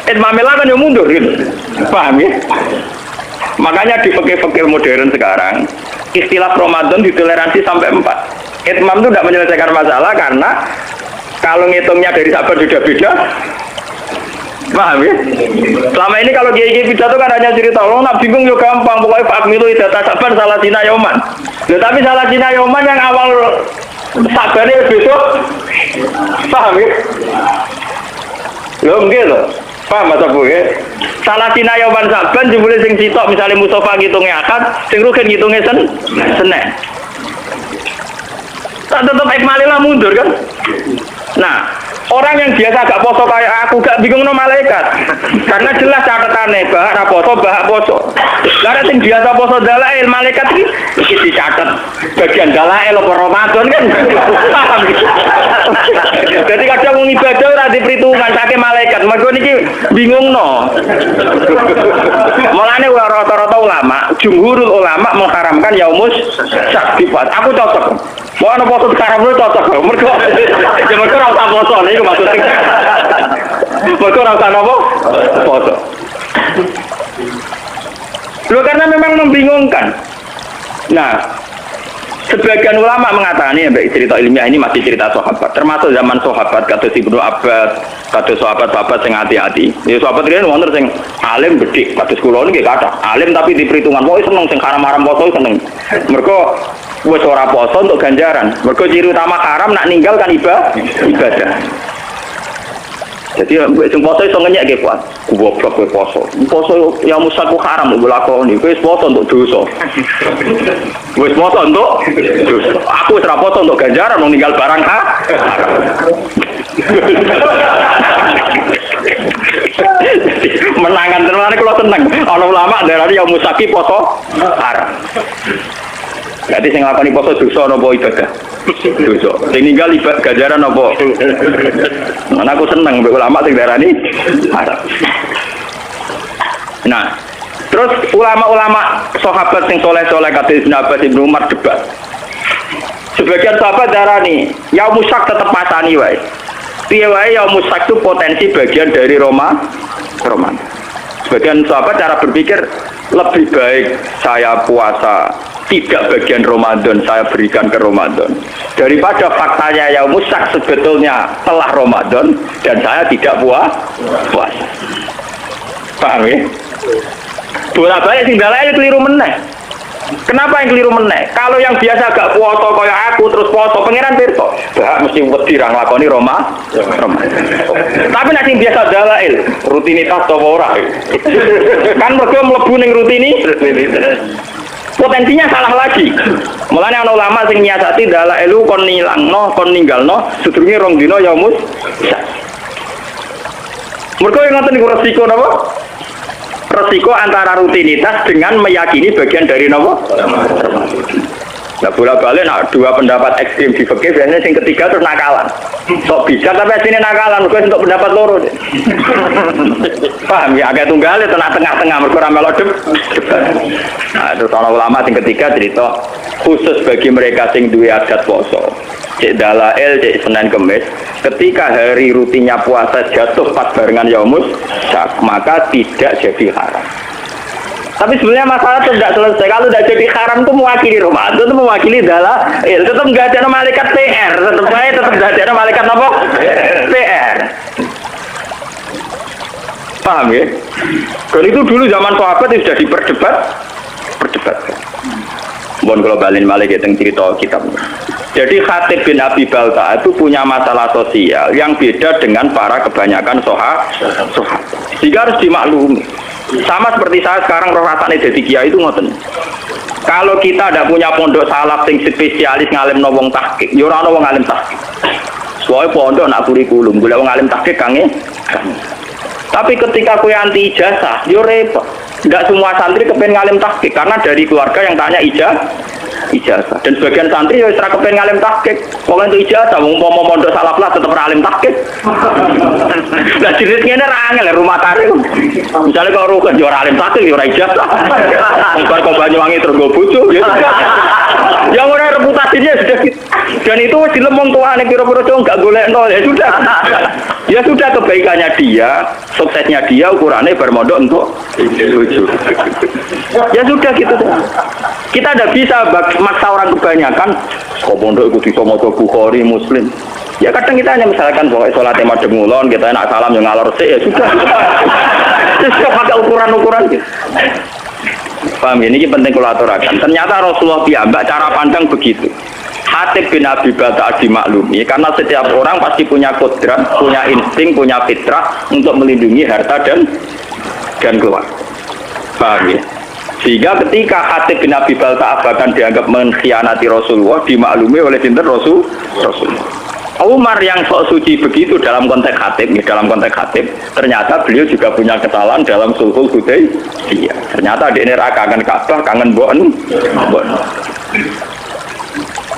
Itmamnya kan yang mundur gitu. Paham ya? Makanya di fikih-fikih modern sekarang istilah Ramadan ditoleransi sampai 4. Itmam itu tidak menyelesaikan masalah karena kalau ngitungnya dari Sa'ban sudah beda. Paham ya? Selama ini kalau kiai-kiai pidato kan hanya cerita, "Oh, nak bingung yo gampang, pokoknya fakmilu idata Sa'ban salah dina yauman." Loh, tapi salah dina yauman yang awal Sa'ban besok. Paham ya? Loh, nggih lho. Paham Mas Bu ya? Salah dina yauman Sa'ban jebule sing sitok misalnya Mustafa ngitungnya Ahad, sing Rukin ngitungnya Senin. Tak tetap ikmalilah mundur kan? Nah, orang yang biasa gak poso kayak aku gak bingung no malaikat. Karena jelas catatannya bahak poso. Karena yang biasa poso dalail malaikat ini dicatat bagian dalail apa Ramadan kan. Paham gitu. Jadi kadang mau ibadah ora diperhitungan saking malaikat. Mergo niki bingung no. Mulane rata-rata ulama, jumhurul ulama mengharamkan yaumus syak. Aku cocok. Mau ana poso sekarang lu cocok. Mergo ya mergo ora usah poso niku maksudnya. Mergo ora usah napa? Poso. Loh karena memang membingungkan. Nah, sebagian ulama mengatakan ya baik cerita ilmiah ini masih cerita sahabat. Termasuk zaman sahabat kata Ibnu Abbas, kata sahabat-sahabat sing hati-hati. Ya sahabat riyen wonten sing alim bedhik, kados kula niki kathah. Alim tapi di perhitungan wae seneng sing haram-haram poso seneng. Mergo wis ora poso untuk ganjaran. Mergo ciri utama haram nak ninggal kan ibadah. Jadi sing poso iso ngenyek kuat. Goblok kowe poso. Poso yang musaku haram mbok lakoni. Kowe poso untuk dosa. Wis poso untuk dosa. Aku wis ra poso untuk ganjaran wong ninggal barang menangan tenan kula seneng. Ana ulama darani yang musaki poso haram. Jadi sing nglakoni poso dosa napa ibadah? Dosa. Sing ninggal ibadah ganjaran napa? Mana aku seneng mbek ulama sing darani haram. Nah, terus ulama-ulama sahabat sing soleh-soleh kate Ibnu Abbas Ibnu Umar debat. Sebagian sahabat darani, ya musak tetep pasani wae. Piye wae ya musak itu potensi bagian dari Ramadan. Sebagian sahabat cara berpikir lebih baik saya puasa tidak bagian Ramadan saya berikan ke Ramadan daripada faktanya ya musak sebetulnya telah Ramadan dan saya tidak puasa. Paham ya? Bolak-balik sing dalane keliru meneh. Kenapa yang keliru meneh? Kalau yang biasa gak puasa kaya aku terus poso pangeran pirsa. Gak mesti wedi ra nglakoni Ramadan. Tapi nek sing biasa dalail, rutinitas to ora. Kan mergo mlebu ning rutinitas. Potensinya salah lagi. Mulane ana ulama sing nyiasati dalailu kon nilangno, kon ninggalno sedurunge rong dina ya mus. Mergo yang ngoten niku resiko napa? Resiko antara rutinitas dengan meyakini bagian dari nopo. Nah bolak-balik nak dua pendapat ekstrim di fikih biasanya yang ketiga terus nakalan. Sok bijak tapi asline nakalan kok untuk pendapat loro. Paham ya agak tunggal tengah-tengah mergo ra melok debat. Nah terus ana ulama sing ketiga cerita khusus bagi mereka sing duwe adat poso. Cek dalail, cek Senin Kemis, ketika hari rutinnya puasa jatuh pas barengan Yaumus Syak, maka tidak jadi haram. Tapi sebenarnya masalah itu tidak selesai. Kalau tidak jadi haram itu mewakili Ramadan, itu mewakili dalail. Tetap nggak ada malaikat PR, tetap nggak ada malaikat apa? PR. Paham ya? Dan itu dulu zaman sahabat itu sudah diperdebatkan. Mohon kalau balin malik ya cerita kitab. Jadi Khatib bin Abi Balta itu punya masalah sosial yang beda dengan para kebanyakan sahabat. Jika harus dimaklumi. Sama seperti saya sekarang rasanya jadi kiai itu ngoten. Kalau kita tidak punya pondok salaf sing spesialis ngalim wong tahqiq, ya ora ana wong ngalim tahqiq. Soale pondok nak kurikulum, golek wong ngalim tahqiq kange. Tapi ketika kowe anti ijazah, yo repot. Tidak semua santri kepengen ngalim tahqiq karena dari keluarga yang tanya ijazah. Dan sebagian santri ya ora kepengen ngalim tahqiq. Wong entuk ijazah, wong umpama mondok salaf lah tetep ora alim tahqiq. Lah jenis ngene ra angel rumah tangga. Misalnya kalau rukun yo ora alim tahqiq yo ora ijazah. Bar kok Banyuwangi terus go bojo gitu. Yang ora reputasinya sudah gitu. Dan itu wis dilemong tuane pira-pira cowok enggak golekno ya sudah. Ya sudah kebaikannya dia, suksesnya dia ukurannya bermodok untuk bojo. Ya sudah gitu. Kita tidak bisa maksa orang kebanyakan kok pondok ikut iso maca Bukhari Muslim. Ya kadang kita hanya misalkan pokoknya sholatnya madhep ngulon, kita enak salam yang ngalor sih ya sudah. Terus pakai ukuran-ukuran gitu. Paham ya, ini penting kalau aturakan. Ternyata Rasulullah piyambak cara pandang begitu. Khatib bin Abi Balta dimaklumi karena setiap orang pasti punya kodrat, punya insting, punya fitrah untuk melindungi harta dan keluarga. Paham ya? Sehingga ketika Khatib bin Abi Balta bahkan dianggap mengkhianati Rasulullah, dimaklumi oleh sinten Rasulullah. Umar yang sok suci begitu dalam konteks Khatib, ternyata beliau juga punya kesalahan dalam sulhul Hudaybiyah. Ternyata dia kangen Ka'bah, kangen bon.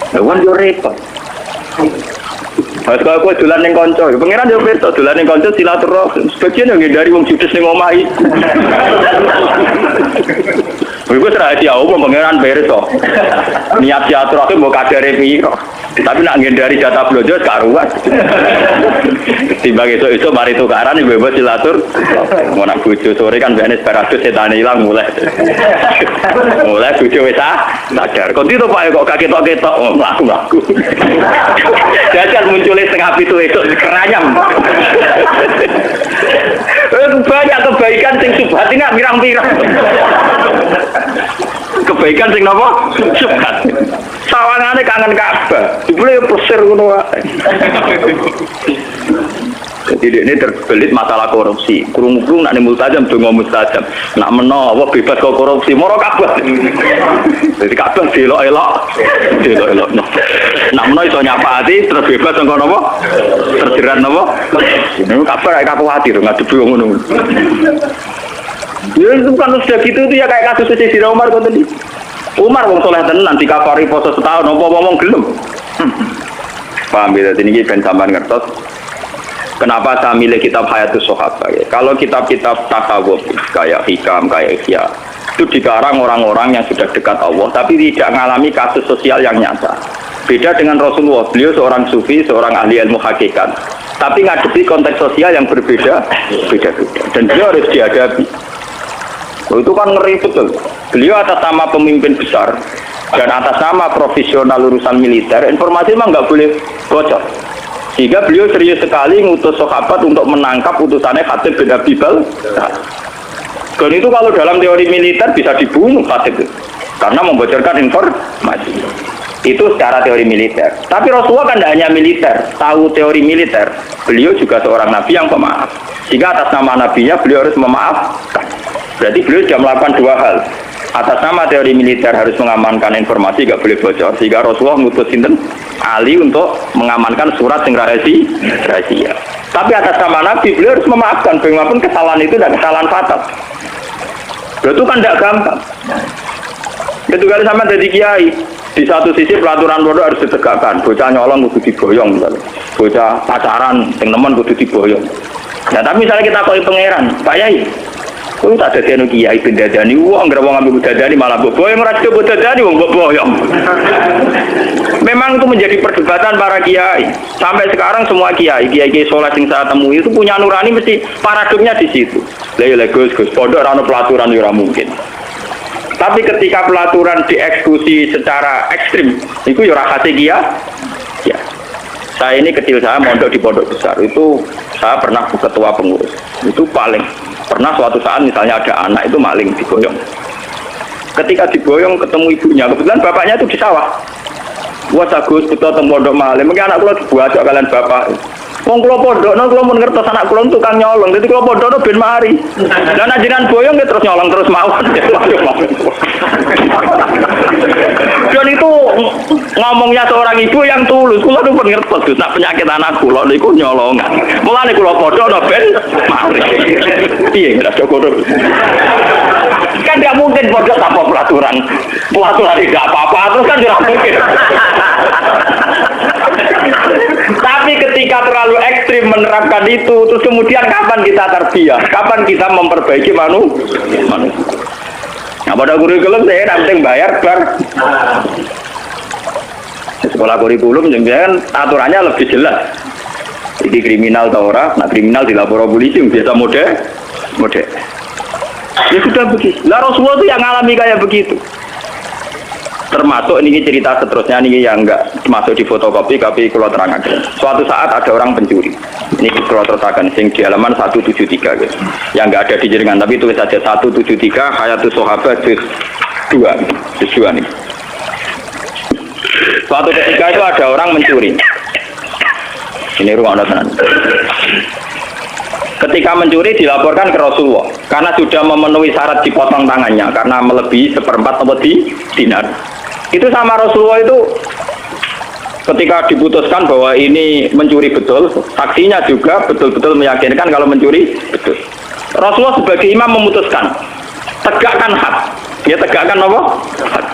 Lawan yo repot. Pas kalau dolan ning kanca, pangeran yo pirsa dolan ning kanca silaturahim. Sebagian yang ngindari wong judes ning omahe. Iku rahasia umum pangeran pirsa. Niat silaturahim mbok kadare piro. Tapi nak ngindari jatah blojo karuan. Timbang esuk-esuk mari tukaran bebas silatur. Mau nak bojo sore kan biasane separatus setan ilang mulai. Mulai bojo wis sadar. Kok itu Pak kok gak ketok-ketok mlaku-mlaku. Jajal munculnya setengah pitu esuk keranyam. Banyak kebaikan sing subhat ini pirang-pirang. Kebaikan sing napa? Subhat. Sawangane kangen Ka'bah. Jebule plesir ngono wae. Jadi ini terbelit masalah korupsi. Kurung-kurung nak nimul tajam, dongo mustajam. Nak menawa bebas kok korupsi, moro kabeh. Jadi kabeh delok-elok. Nak menawa iso nyapati terus bebas engko napa? Terjerat napa? Ini kabeh kayak khawatir ngadepi wong ngono. Ya itu kan sudah gitu itu ya kayak kasus Sayyidina Umar kok tadi. Umar wong soleh tenan dikafari poso setahun apa ngomong gelem. Paham ya, jadi ini ben sampean ngertos. Kenapa saya milih kitab Hayatus Sahabat ya? Kalau kitab-kitab tasawuf kayak Hikam, kayak Ihya itu dikarang orang-orang yang sudah dekat Allah tapi tidak mengalami kasus sosial yang nyata. Beda dengan Rasulullah, beliau seorang sufi, seorang ahli ilmu hakikat tapi ngadepi konteks sosial yang berbeda dan beliau harus dihadapi. Itu kan ngeri betul. Beliau atas nama pemimpin besar dan atas nama profesional urusan militer, informasi memang nggak boleh bocor. Sehingga beliau serius sekali ngutus sahabat untuk menangkap utusannya Khatib bin Abi Balta'ah. Dan itu kalau dalam teori militer bisa dibunuh Khatib itu, karena membocorkan informasi. Itu secara teori militer. Tapi Rasulullah kan tidak hanya militer, tahu teori militer. Beliau juga seorang nabi yang pemaaf. Sehingga atas nama nabinya beliau harus memaafkan. Berarti beliau sudah melakukan dua hal. Atas nama teori militer harus mengamankan informasi, nggak boleh bocor. Sehingga Rasulullah ngutus sinten Ali untuk mengamankan surat yang rahasia. Tapi atas nama Nabi beliau harus memaafkan. Bagaimanapun kesalahan itu tidak kesalahan fatal. Itu kan tidak gampang. Itu kali sama dari kiai. Di satu sisi pelaturan pondok harus ditegakkan. Bocah nyolong kudu diboyong, misalnya. Bocah pacaran, yang teman kudu diboyong. Nah tapi misalnya kita koi pangeran, Pak Yai. Kau tak ada tiada kiai berdadani, wong ngerawang ambil berdadani malah boyong merasa berdadani wong boyong. Memang itu menjadi perdebatan para kiai. Sampai sekarang semua kiai soleh yang saya temui itu punya nurani mesti paradigmnya di situ. Lha Gus pondok ora ono pelaturan ora mungkin. Tapi ketika pelaturan dieksekusi secara ekstrim, itu ya ora khase kiai. Ya. Saya ini kecil saya mondok di pondok besar itu saya pernah ketua pengurus. Itu paling pernah suatu saat misalnya ada anak itu maling diboyong. Ketika diboyong ketemu ibunya, kebetulan bapaknya itu di sawah. Wah Gus betul teng pondok maling, mungkin anak kula dibuat kalian bapak. Wong kula pondok, kula mun ngertos anak kula tukang nyolong, dadi kula pondok ben mari. Lah nek jenengan boyong ya terus nyolong terus mau. Dan itu ngomongnya seorang ibu yang tulus. Kula tuh ngertos Gus, nak penyakit anak kula niku nyolongan. Mulane kula pondok ben mari. Piye ndak cukup. Kan tidak mungkin pondok tanpa pelaturan. Pelaturan tidak apa-apa terus kan tidak mungkin. Tapi ketika terlalu ekstrim menerapkan itu, terus kemudian kapan kita terbiak? Kapan kita memperbaiki manusia? Nah pada kurikulum saya tidak penting bayar bar. Sekolah kurikulum jangan aturannya lebih jelas. Jadi kriminal atau orang, nah kriminal dilapor polisi biasa mode. Ya sudah begitu. Lah Rasulullah itu yang alami kayak begitu. Termasuk ini cerita seterusnya ini yang enggak masuk di fotokopi tapi kalau terangkan. Suatu saat ada orang pencuri. Ini kalau terangkan sing di halaman 173 guys. Yang enggak ada di jaringan tapi tulis saja 173 Hayatus Sahabat juz 2 nih. Suatu ketika itu ada orang mencuri. Ini rumah tenan. Ketika mencuri dilaporkan ke Rasulullah karena sudah memenuhi syarat dipotong tangannya karena melebihi 1/4 dinar. Itu sama Rasulullah itu ketika diputuskan bahwa ini mencuri betul, saksinya juga betul-betul meyakinkan kalau mencuri betul. Rasulullah sebagai imam memutuskan tegakkan had. Ya tegakkan apa? Had.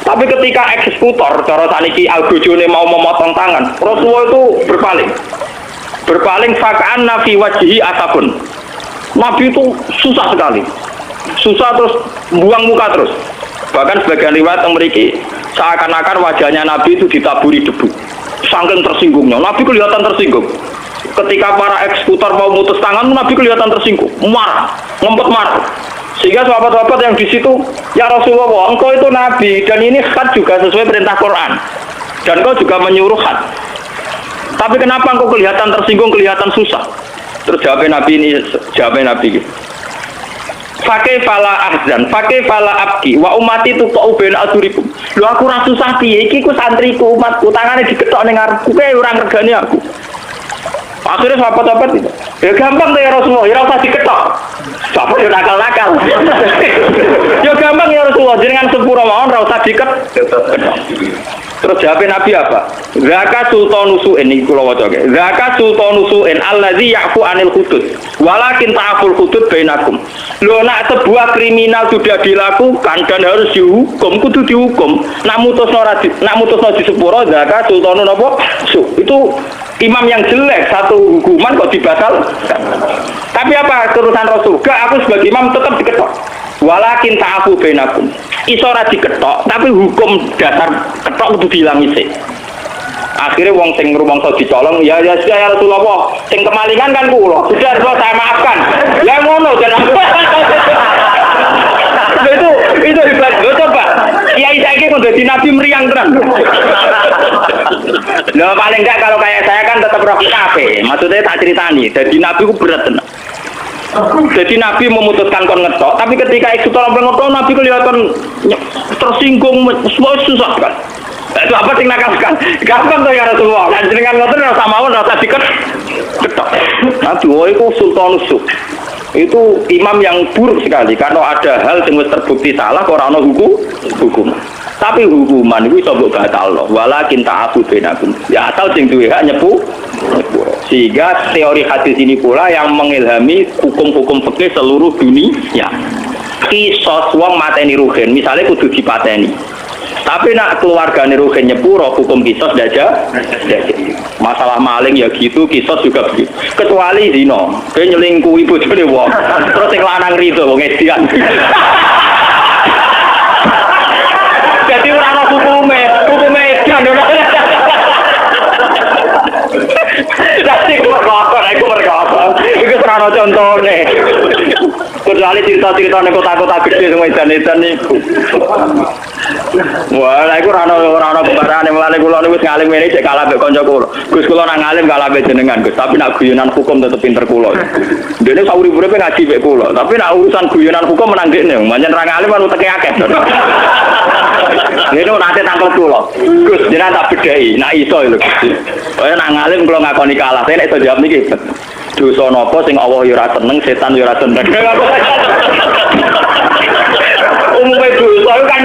Tapi ketika eksekutor cara saniki al-bojone mau memotong tangan, Rasulullah itu berpaling fakaan nafi wajhi asabun. Nabi itu susah sekali. Susah terus buang muka terus. Bahkan sebagian riwayat yang memiliki seakan-akan wajahnya Nabi itu ditaburi debu. Saking tersinggungnya, Nabi kelihatan tersinggung. Ketika para eksekutor mau mutus tangan, Nabi kelihatan tersinggung, marah, ngempet marah. Sehingga sahabat-sahabat yang di situ, ya Rasulullah, engkau itu Nabi dan ini khat juga sesuai perintah Quran. Dan engkau juga menyuruh khat. Tapi kenapa engkau kelihatan tersinggung, kelihatan susah? Terus jawabnya Nabi gitu. Pakai fala ahzan, pakai fala abdi, wa umati tu kau bela asurikum. Lu aku rasa susah piye, iki ku santriku umatku, tangannya diketok ning ngarepku, kae ora ngergani aku. Akhirnya sahabat-sahabat itu, ya gampang tuh ya Rasulullah, ya rasa diketok. Sahabat ya nakal-nakal. Ya gampang ya Rasulullah, jenengan sepura mawon rasa diketok. Terus jawabin Nabi apa? Zaka sultanusu'in ini kula waca nggih. Zaka sultanusu'in allazi ya'fu 'anil hudud. Walakin ta'aful hudud bainakum. Lho nak sebuah kriminal sudah dilakukan dan harus dihukum, kudu dihukum. Nak mutusno di sepuro zaka sultanun apa? Itu imam yang jelek satu hukuman kok dibatal. Tapi apa urusan Rasul? Gak, aku sebagai imam tetap diketok. Walakin ta'afu bainakum. Iso ora diketok, tapi hukum dasar ketok kudu diilangi sih. Akhirnya wong sing rumangsa dicolong, ya Rasulullah, sing kemalingan kan kula. Sudah saya maafkan. Ya ngono jangan. itu hebat. Lho coba. Kiai saiki kok dadi nabi meriang tenan. Lho paling enggak kalau kayak saya kan tetap roh kabeh. Maksudnya tak ceritani, dadi nabi ku berat tenan. Jadi Nabi memutuskan kon ngetok, tapi ketika itu tolong ngetok, Nabi kelihatan tersinggung, susah kan? Itu apa sing nakalkan? Gampang tuh ya Rasulullah. Kan jenengan ngoten ora samawon ora diketok. Nabi itu sultan usuk. Itu imam yang buruk sekali karena ada hal yang terbukti salah kok ora ono hukum. Tapi hukuman itu iso mbok batalno. Walakin ta'afu bainakum. Ya asal sing duwe hak nyepu. Sehingga teori hadis ini pula yang mengilhami hukum-hukum fikih seluruh dunia. Kisos wong mateni ruhin, misalnya kudu dipateni. Tapi nak keluargane ruhin nyepuro hukum kisos daja. Masalah maling ya gitu, kisos juga begitu. Kecuali zina, kowe nyelingkuhi bojone wong. Terus sing lanang rido wong edian. Jadi ora ono hukume edian ora. Tapi aku mergokok. Iku ora contone. Kecuali cerita-cerita ning kota-kota gede sing edan-edan niku. Wah, iku ora ono kebarane mulane kula niku wis ngalim ngene cek kalah mbek kanca kula. Gus kula nang ngalim kalah mbek jenengan, Gus. Tapi nak guyonan hukum tetep pinter kula. Dene sauri-uripe ngaji mbek kula, tapi nak urusan guyonan hukum menang dekne. Manjen ra ngalim kan uteke akeh. Ngene nate tangkel kula. Gus, jenengan tak bedhai, nak iso lho Gus. Kaya nak ngalim kula ngakoni kalah, saya nek iso jawab niki. Dosa napa sing Allah ya ora seneng, setan ya ora seneng. Umumnya dosa kan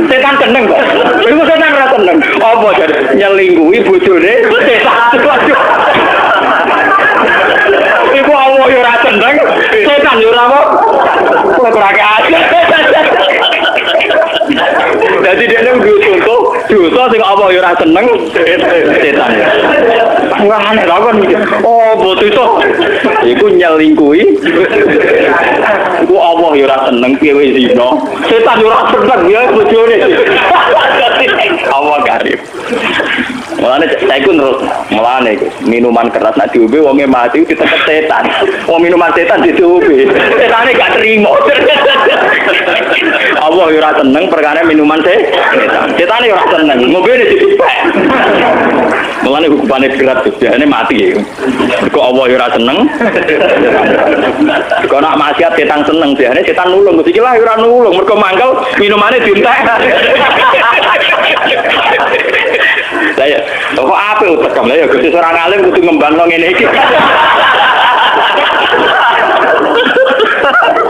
setan seneng kok. Iku setan ora seneng. Apa jadi nyelingkuhi bojone setan. Iku Allah ya ora seneng, setan ya ora apa. Ora aja. Jadi dia nang contoh dosa sing apa ya ora seneng setan. Ora aneh lho kon iki. Oh, boten iso. Iku nyelingkuhi. Iku Allah ya ora seneng piye wis zina. Setan ya ora seneng ya bojone. Allah karim. Mulane saiki terus mulane minuman keras nek diombe wonge mati ditekek setan. Wong minuman setan diombe. Setane gak trimo. Allah ya ora seneng perkara minuman setan. Setane ya ora seneng. Ngombene dipek. Mulane hukumane berat jane mati ya. Kok Allah ya ora seneng. Kok nak maksiat setan seneng jane setan nulung. Iki lah ora nulung mergo mangkel minumane dientek. Saya kok apik utekam lha ya Gusti ora ngalim kudu ngembangno ngene iki.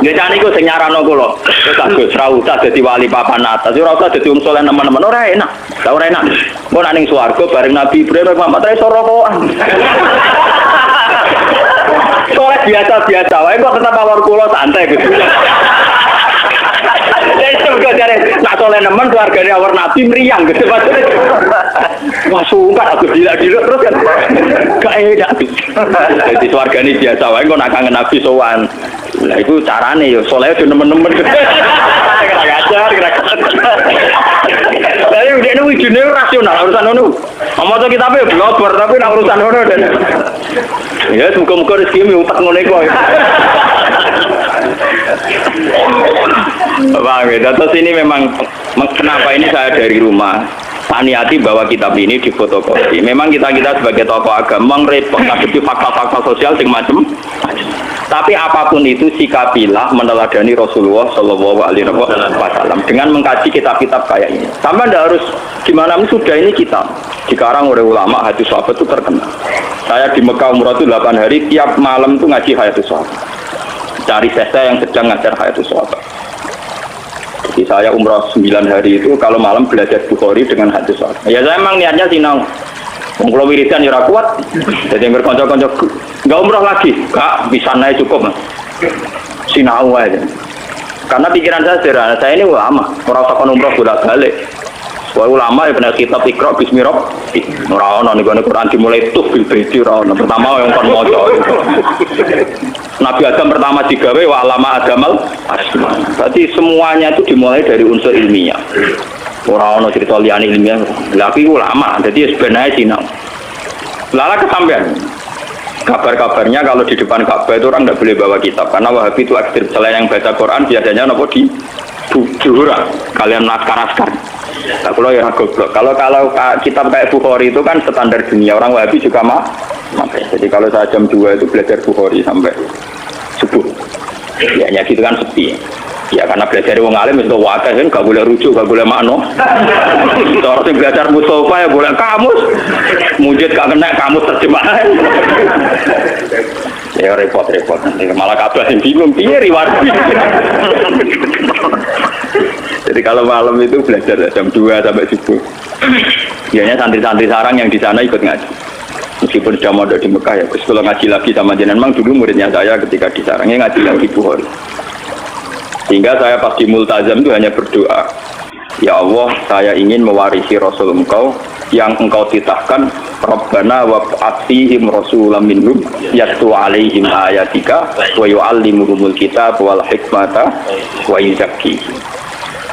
Nek niku sing nyarano kula, wis Gus ra usah dadi wali papan atas, ora usah dadi wong saleh nemen-nemen ora enak. Lah ora enak. Kok nek ning swarga bareng Nabi Ibrahim Muhammad ra iso rokokan. Soleh biasa-biasa wae kok tetap awor kula santai Gus. Juga jare nak soleh nemen keluargane awor Nabi meriang gitu maksudnya. Wah sungkan aku gila-gila terus kan. Gak enak. Jadi keluargane biasa wae kok nak kangen Nabi sowan. Lah itu carane yo soleh yo nemen-nemen. Kira-kira Tapi udah ini wijune rasional urusan ngono. Apa to kitabe blogger tapi nak urusan ngono dan. Ya muga-muga rezeki utak ngono iku. Bang, terus ini memang kenapa ini saya dari rumah niati bahwa kitab ini difotokopi. Memang kita sebagai tokoh agama repot ngadepi fakta-fakta sosial sing macam. Tapi apapun itu sikapilah meneladani Rasulullah Shallallahu Alaihi Wasallam dengan mengkaji kitab-kitab kayak ini. Sampai tidak harus gimana sudah ini kitab dikarang oleh ulama hadis sahabat itu terkenal. Saya di Mekah umrah itu 8 hari tiap malam itu ngaji hadis sahabat. Cari sesa yang sedang ngajar hadis sahabat. Jadi saya umrah 9 hari itu kalau malam belajar Bukhari dengan hadis sahabat. Ya saya emang niatnya sinau. Kalau wiridan ya kuat, jadi berkonco-konco nggak umroh lagi, nggak bisa naik cukup mas, sinau aja. Karena pikiran saya sederhana, saya ini ulama, orang takkan umroh bolak balik. Wah ulama ya benar kitab Iqra Bismillah, orang nih Quran dimulai tuh bilbedi orang pertama yang kon mojo. Nabi Adam pertama digawe wa alama Adamal asma. Berarti semuanya itu dimulai dari unsur ilmiah. Orang cerita liane ilmiah, tapi ulama, jadi sebenarnya sinau. Lala kesampean. Kabar-kabarnya kalau di depan Ka'bah itu orang tidak boleh bawa kitab karena Wahabi itu ekstrim. Selain yang baca Quran biasanya nopo di juhura kalian naskar-naskar. Nah, kalau ya goblok. Kalau kitab kayak Bukhari itu kan standar dunia, orang Wahabi juga mah. Jadi kalau saya jam 2 itu belajar Bukhari sampai subuh. Ya gitu kan sepi. Ya karena belajar wong alim itu wakil kan gak boleh rujuk, gak boleh makno. Orang yang belajar Mustafa ya boleh kamus. Mujid gak kena kamus terjemahan. Ya repot-repot. Malah kabeh sing bingung piye riwayat. Jadi kalau malam itu belajar jam 2 sampai subuh. Biasanya santri-santri sarang yang di sana ikut ngaji. Meskipun sudah mondok di Mekah ya, kalau ngaji lagi sama jenengan, memang dulu muridnya saya ketika di sarangnya ngaji lagi Bukhari. Sehingga saya pas di Multazam itu hanya berdoa, ya Allah, saya ingin mewarisi Rasul Engkau yang Engkau titahkan, Rabbana wab'ats fihim rasulam minhum yatlu alaihim ayatika wa yu'allimuhumul kitab wal hikmata wa yuzakkihim.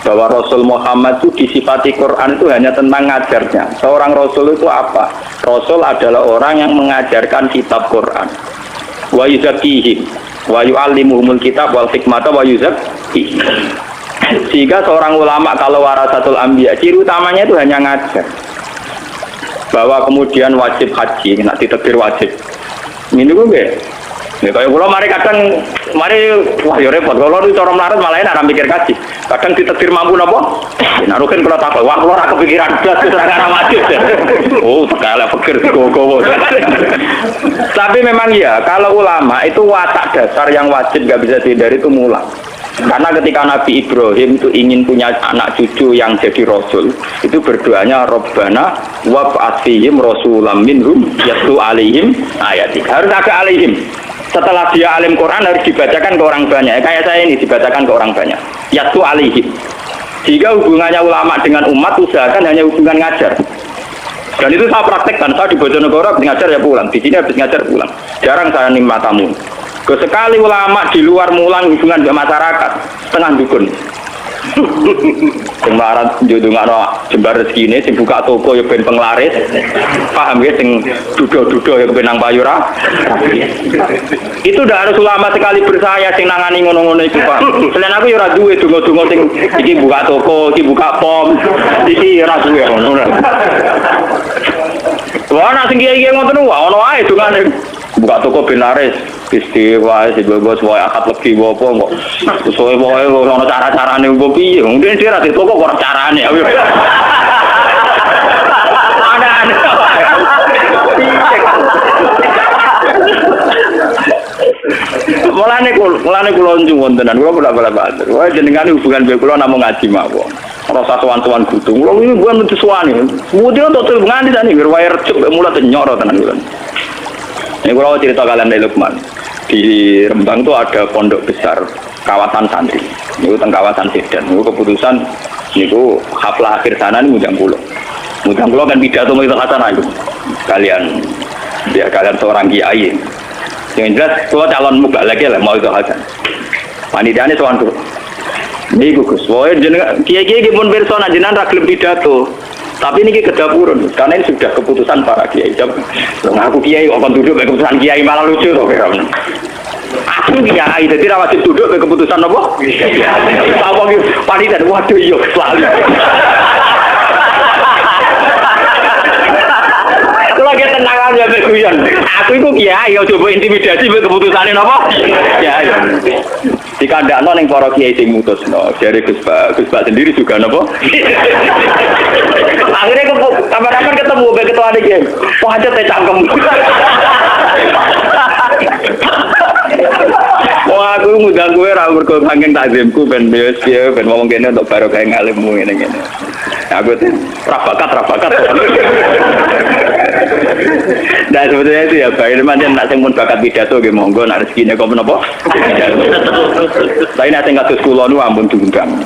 Bahwa Rasul Muhammad itu disifati Quran itu hanya tentang ngajarnya. Seorang Rasul itu apa? Rasul adalah orang yang mengajarkan kitab Quran. Wa yuzakkihim wa yu'allimuhumul kitab wal hikmata wa yuzakkihim. Sehingga seorang ulama kalau warasatul anbiya ciri utamanya itu hanya ngajar. Bahwa kemudian wajib haji, nanti tafsir wajib. Ini gue. Ya kayak kula mari kadang wah ya repot. Kalau di cara melarat malah enak mikir kaji. Kadang ditetir mampu napa? Nah rugen kula takok, wah kula ora kepikiran blas wis ora wajib. Oh, sekali pikir gowo-gowo. Tapi memang ya, kalau ulama itu watak dasar yang wajib enggak bisa dihindari itu mulang. Karena ketika Nabi Ibrahim itu ingin punya anak cucu yang jadi rasul, itu berdoanya Rabbana wab'ats fihim rasulam minhum yatlu alaihim ayatik. Harus ada alaihim. Setelah dia alim Quran harus dibacakan ke orang banyak. Kayak saya ini dibacakan ke orang banyak. Yatlu alaihim. Jika hubungannya ulama dengan umat usahakan hanya hubungan ngajar. Dan itu saya praktekkan. Saya di Bojonegoro habis ngajar ya pulang. Di sini habis ngajar pulang. Jarang saya nimba tamu. Sekali ulama di luar mulang hubungan dengan masyarakat setengah dukun. Sing marat njundungano jembar rezeki ini, sing buka toko ya ben penglaris. Paham ya sing dudo-dudo ya ben nang payura. Itu udah harus ulama sekali bersaya sing nangani ngono-ngono iku, Pak. Selain aku ya ora duwe donga-donga sing iki buka toko, iki buka pom, iki ora duwe ngono. Wah, nek sing kiai ngoten wae ono ae dongane. Buka toko ben laris. Pisti wae si bos wae akad lebih apa kok. Sesuai wae ono cara-carane mbok piye. Mungkin dia ra toko kok carane. Ana-ana. Mulane kula njung wontenan. Kula bolak-balik. Wah jenengan hubungan mbek kula namung ngaji mawon. Rasa tuan-tuan kudu. Kula iki bukan metu suwani. Kemudian tok nganti tani wae recep mulai tenyoro tenan kula. Ini kalau cerita kalian dari Lukman di Rembang itu ada pondok besar kawasan santri. Ini tentang kawasan Sedan. Ini keputusan ini haflah akhir sana ini Mujang Pulau kan pidato itu kata itu. Kalian seorang kiai. Yang jelas kalau calon muka lagi lah mau itu hasan. Panitianya soal itu. Ini gugus. Wah kiai pun persona jenengan rakyat pidato. Tapi ini kedapurun, karena ini sudah keputusan para kiai. Aku kiai, akan duduk ke keputusan kiai malah lucu toh. Aku kiai, jadi wajib duduk ke keputusan apa? Apa gitu? Panitia, waduh iya selalu. Kalau kita Tenang aja guyon. Aku iku kiai yo coba intimidasi keputusane napa? Kiai. Dikandakno ning para kiai sing mutusno. Jare Gus Pak sendiri juga napa? Akhirnya kapan-kapan ketemu be ketua kiai. Wah aja teh cangkem. Wah aku ngundang kowe ra mergo saking takzimku ben wis piye ben ngomong kene untuk barokah ngalimmu ngene-ngene. Aku tuh rabakat. Nah sebetulnya itu ya baik, macam nak sing mun bakat pidato nggih monggo nak rezekine kok menapa? Tapi nak sing kados kula nu ampun diundang.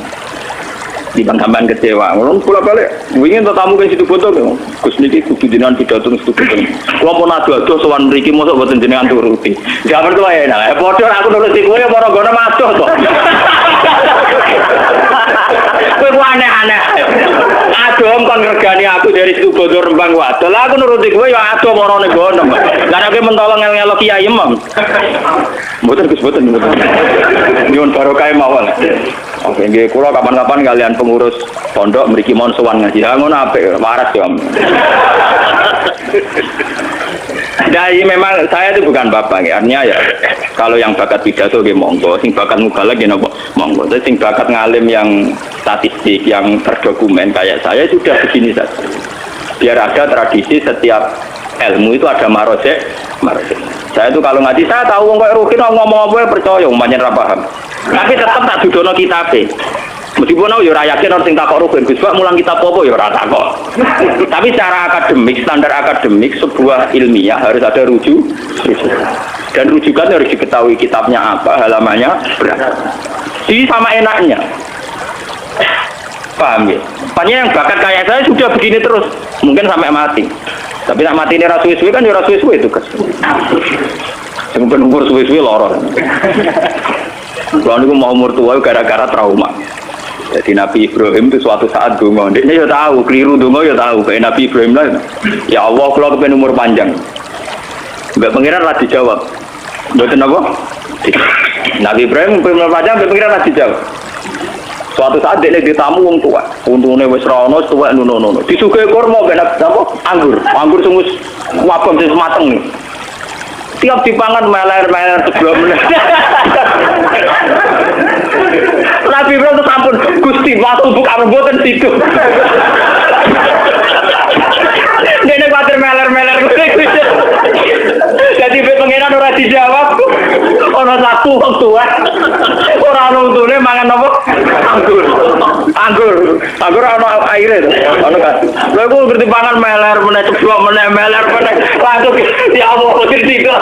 Di bangkaman kecewa, orang pulang balik, ingin tamu ke situ foto, Gus niki kudu jenengan pidato situ foto. Kalau mau ado sowan mriki mosok boten jenengan turuti. Jaman kula enak. Padha aku nuruti kowe para gono madoh to. Kowe aneh-aneh. Aduh kon ngregani aku dari situ foto Rembang wadol. Aku nuruti kowe ya adoh marane gono. Lah nek mentolo ngel-ngelo kiai emang. Mboten Gus mboten. Nyuwun barokah mawon. Oke, nggih kula kapan-kapan kalian pengurus pondok mriki mon sowan ngaji. Ha ngono apik, waras ya. Jadi memang saya itu bukan bapak ya. Artinya ya kalau yang bakat pidato nggih monggo, sing bakat mubalagh nggih napa monggo. Tapi sing bakat ngalim yang statistik yang terdokumen kayak saya sudah begini saja. Biar ada tradisi setiap ilmu itu ada marojek. Saya itu kalau ngaji saya tahu wong kok rukin ngomong apa percaya umpamane ra paham. Tapi tetap tak dudono kitabe. Meskipun aku ya ora yakin orang sing takok rugen Gus Pak mulang kitab apa ya ora takok. Tapi secara akademik, standar akademik sebuah ilmiah harus ada rujukan. Dan rujukan harus diketahui kitabnya apa, halamannya berapa. Jadi sama enaknya. Paham ya? Makanya yang bakat kayak saya sudah begini terus, mungkin sampai mati. Tapi nak mati ini suwe-suwe kan ya suwe-suwe itu kan. Mungkin umur suwe-suwe lorong. Kalau niku mau umur tua gara-gara trauma. Jadi Nabi Ibrahim itu suatu saat donga, dia ya tahu keliru donga ya tahu. Kayak Nabi Ibrahim lah, ya Allah kalau kepen umur panjang, nggak pengiran lah dijawab. Betul apa? Nabi Ibrahim umur panjang, nggak pengiran lah dijawab. Suatu saat dia ditamu wong tua, untungnya wes rono tua nono. Disukai kormo benak apa? Anggur sungus wapam sing semateng nih. Tiap dipangan meler sebelum menit. Nabi Ibrahim itu sampun Gusti waktu buka rembutan situ. Dene kuatir meler. Jadi pengiran ora dijawab. Ora satu wong tua. Ora ono untune mangan apa? Anggur ono aire to. Ono kan. Lha ku ngerti pangan meler ceblok meler. Langsung ya Allah kudu tiga.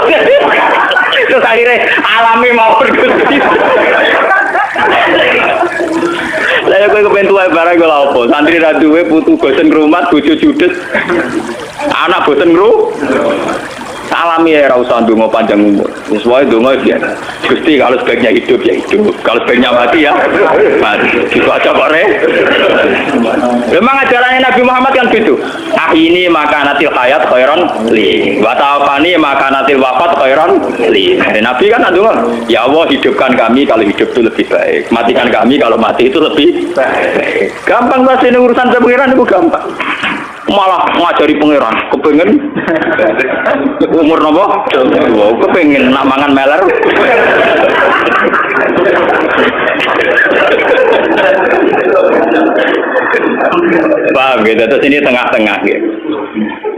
Terus akhirnya alami mau Gusti. Saya kowe kepen tuwa barang kok lha opo? Santri ra duwe putu bosen ngrumat, bojo judes. Anak bosen ngru. Alami ya ora usah ndonga panjang umur. Wis wae ndonga ya. Gusti kalau sebaiknya hidup ya hidup. Kalau sebaiknya mati ya mati. Itu aja kok re. Memang ajarannya Nabi Muhammad kan gitu. Ini makanatil hayat khairan li. Wa ta'afani makanatil wafat khairan li. Nabi kan ndonga, ya Allah hidupkan kami kalau hidup itu lebih baik. Matikan kami kalau mati itu lebih baik. Gampang bahasa ini urusan pengiran itu gampang. Malah ngajari pangeran kepengen umur nopo kepengen nak mangan meler paham gitu. Terus ini tengah-tengah gitu.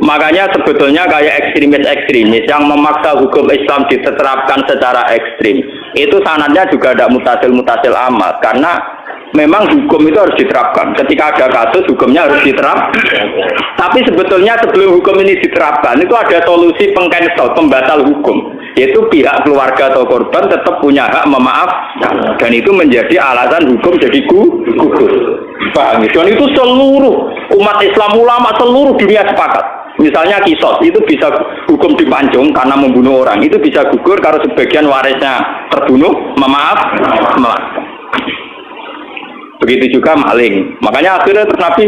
Makanya sebetulnya kayak ekstremis yang memaksa hukum Islam diterapkan secara ekstrim itu sanadnya juga ada mutasil amat karena memang hukum itu harus diterapkan. Ketika ada kasus, hukumnya harus diterapkan. Tapi sebetulnya sebelum hukum ini diterapkan, itu ada solusi pengcancel, pembatal hukum. Yaitu pihak keluarga atau korban tetap punya hak memaafkan. Dan itu menjadi alasan hukum jadi gugur. Paham? Dan itu seluruh umat Islam, ulama seluruh dunia sepakat. Misalnya kisos, itu bisa hukum dipanjung karena membunuh orang. Itu bisa gugur kalau sebagian warisnya terbunuh, memaafkan. Begitu juga maling. Makanya akhirnya Nabi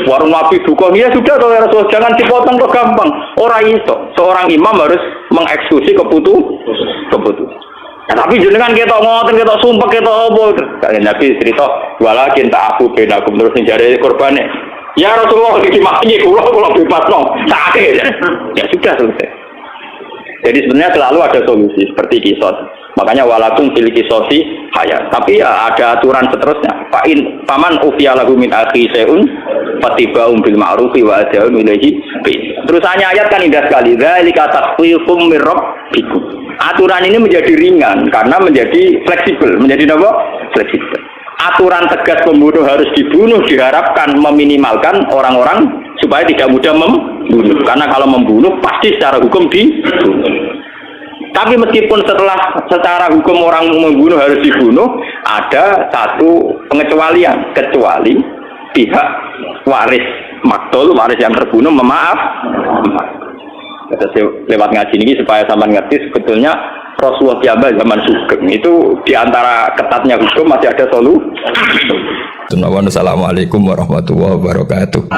warung Nabi dukung ya sudah kalau Rasul jangan dipotong kok gampang. Orang itu seorang imam harus mengeksekusi keputusan. Nah, tapi jenengan kita ngoten kita sumpah kita apa? Nabi cerita walakin ta'afu bainakum terus njare korbane. Ya Rasulullah dimaki kalau bebas no, sakit. Ya sudah selesai. Jadi sebenarnya selalu ada solusi seperti kisah. Makanya walakum fil qisasi hayat. Tapi ya ada aturan seterusnya. Paman ufiya lahu min akhi syai'un fatiba'un bil ma'rufi wa ada'un ilaihi bi. Terusannya ayat kan indah sekali. Dzalika takhfifum mir rabbikum. Aturan ini menjadi ringan karena menjadi fleksibel. Menjadi apa? Fleksibel. Aturan tegas pembunuh harus dibunuh diharapkan meminimalkan orang-orang supaya tidak mudah membunuh. Karena kalau membunuh pasti secara hukum dibunuh. Tapi meskipun secara hukum orang membunuh harus dibunuh, ada satu pengecualian, kecuali pihak waris maktul, waris yang terbunuh memaaf. Lewat ngaji ini supaya sama ngerti sebetulnya Rasulullah Tiaba zaman Sugeng itu diantara ketatnya hukum masih ada solusi. Assalamualaikum warahmatullahi wabarakatuh.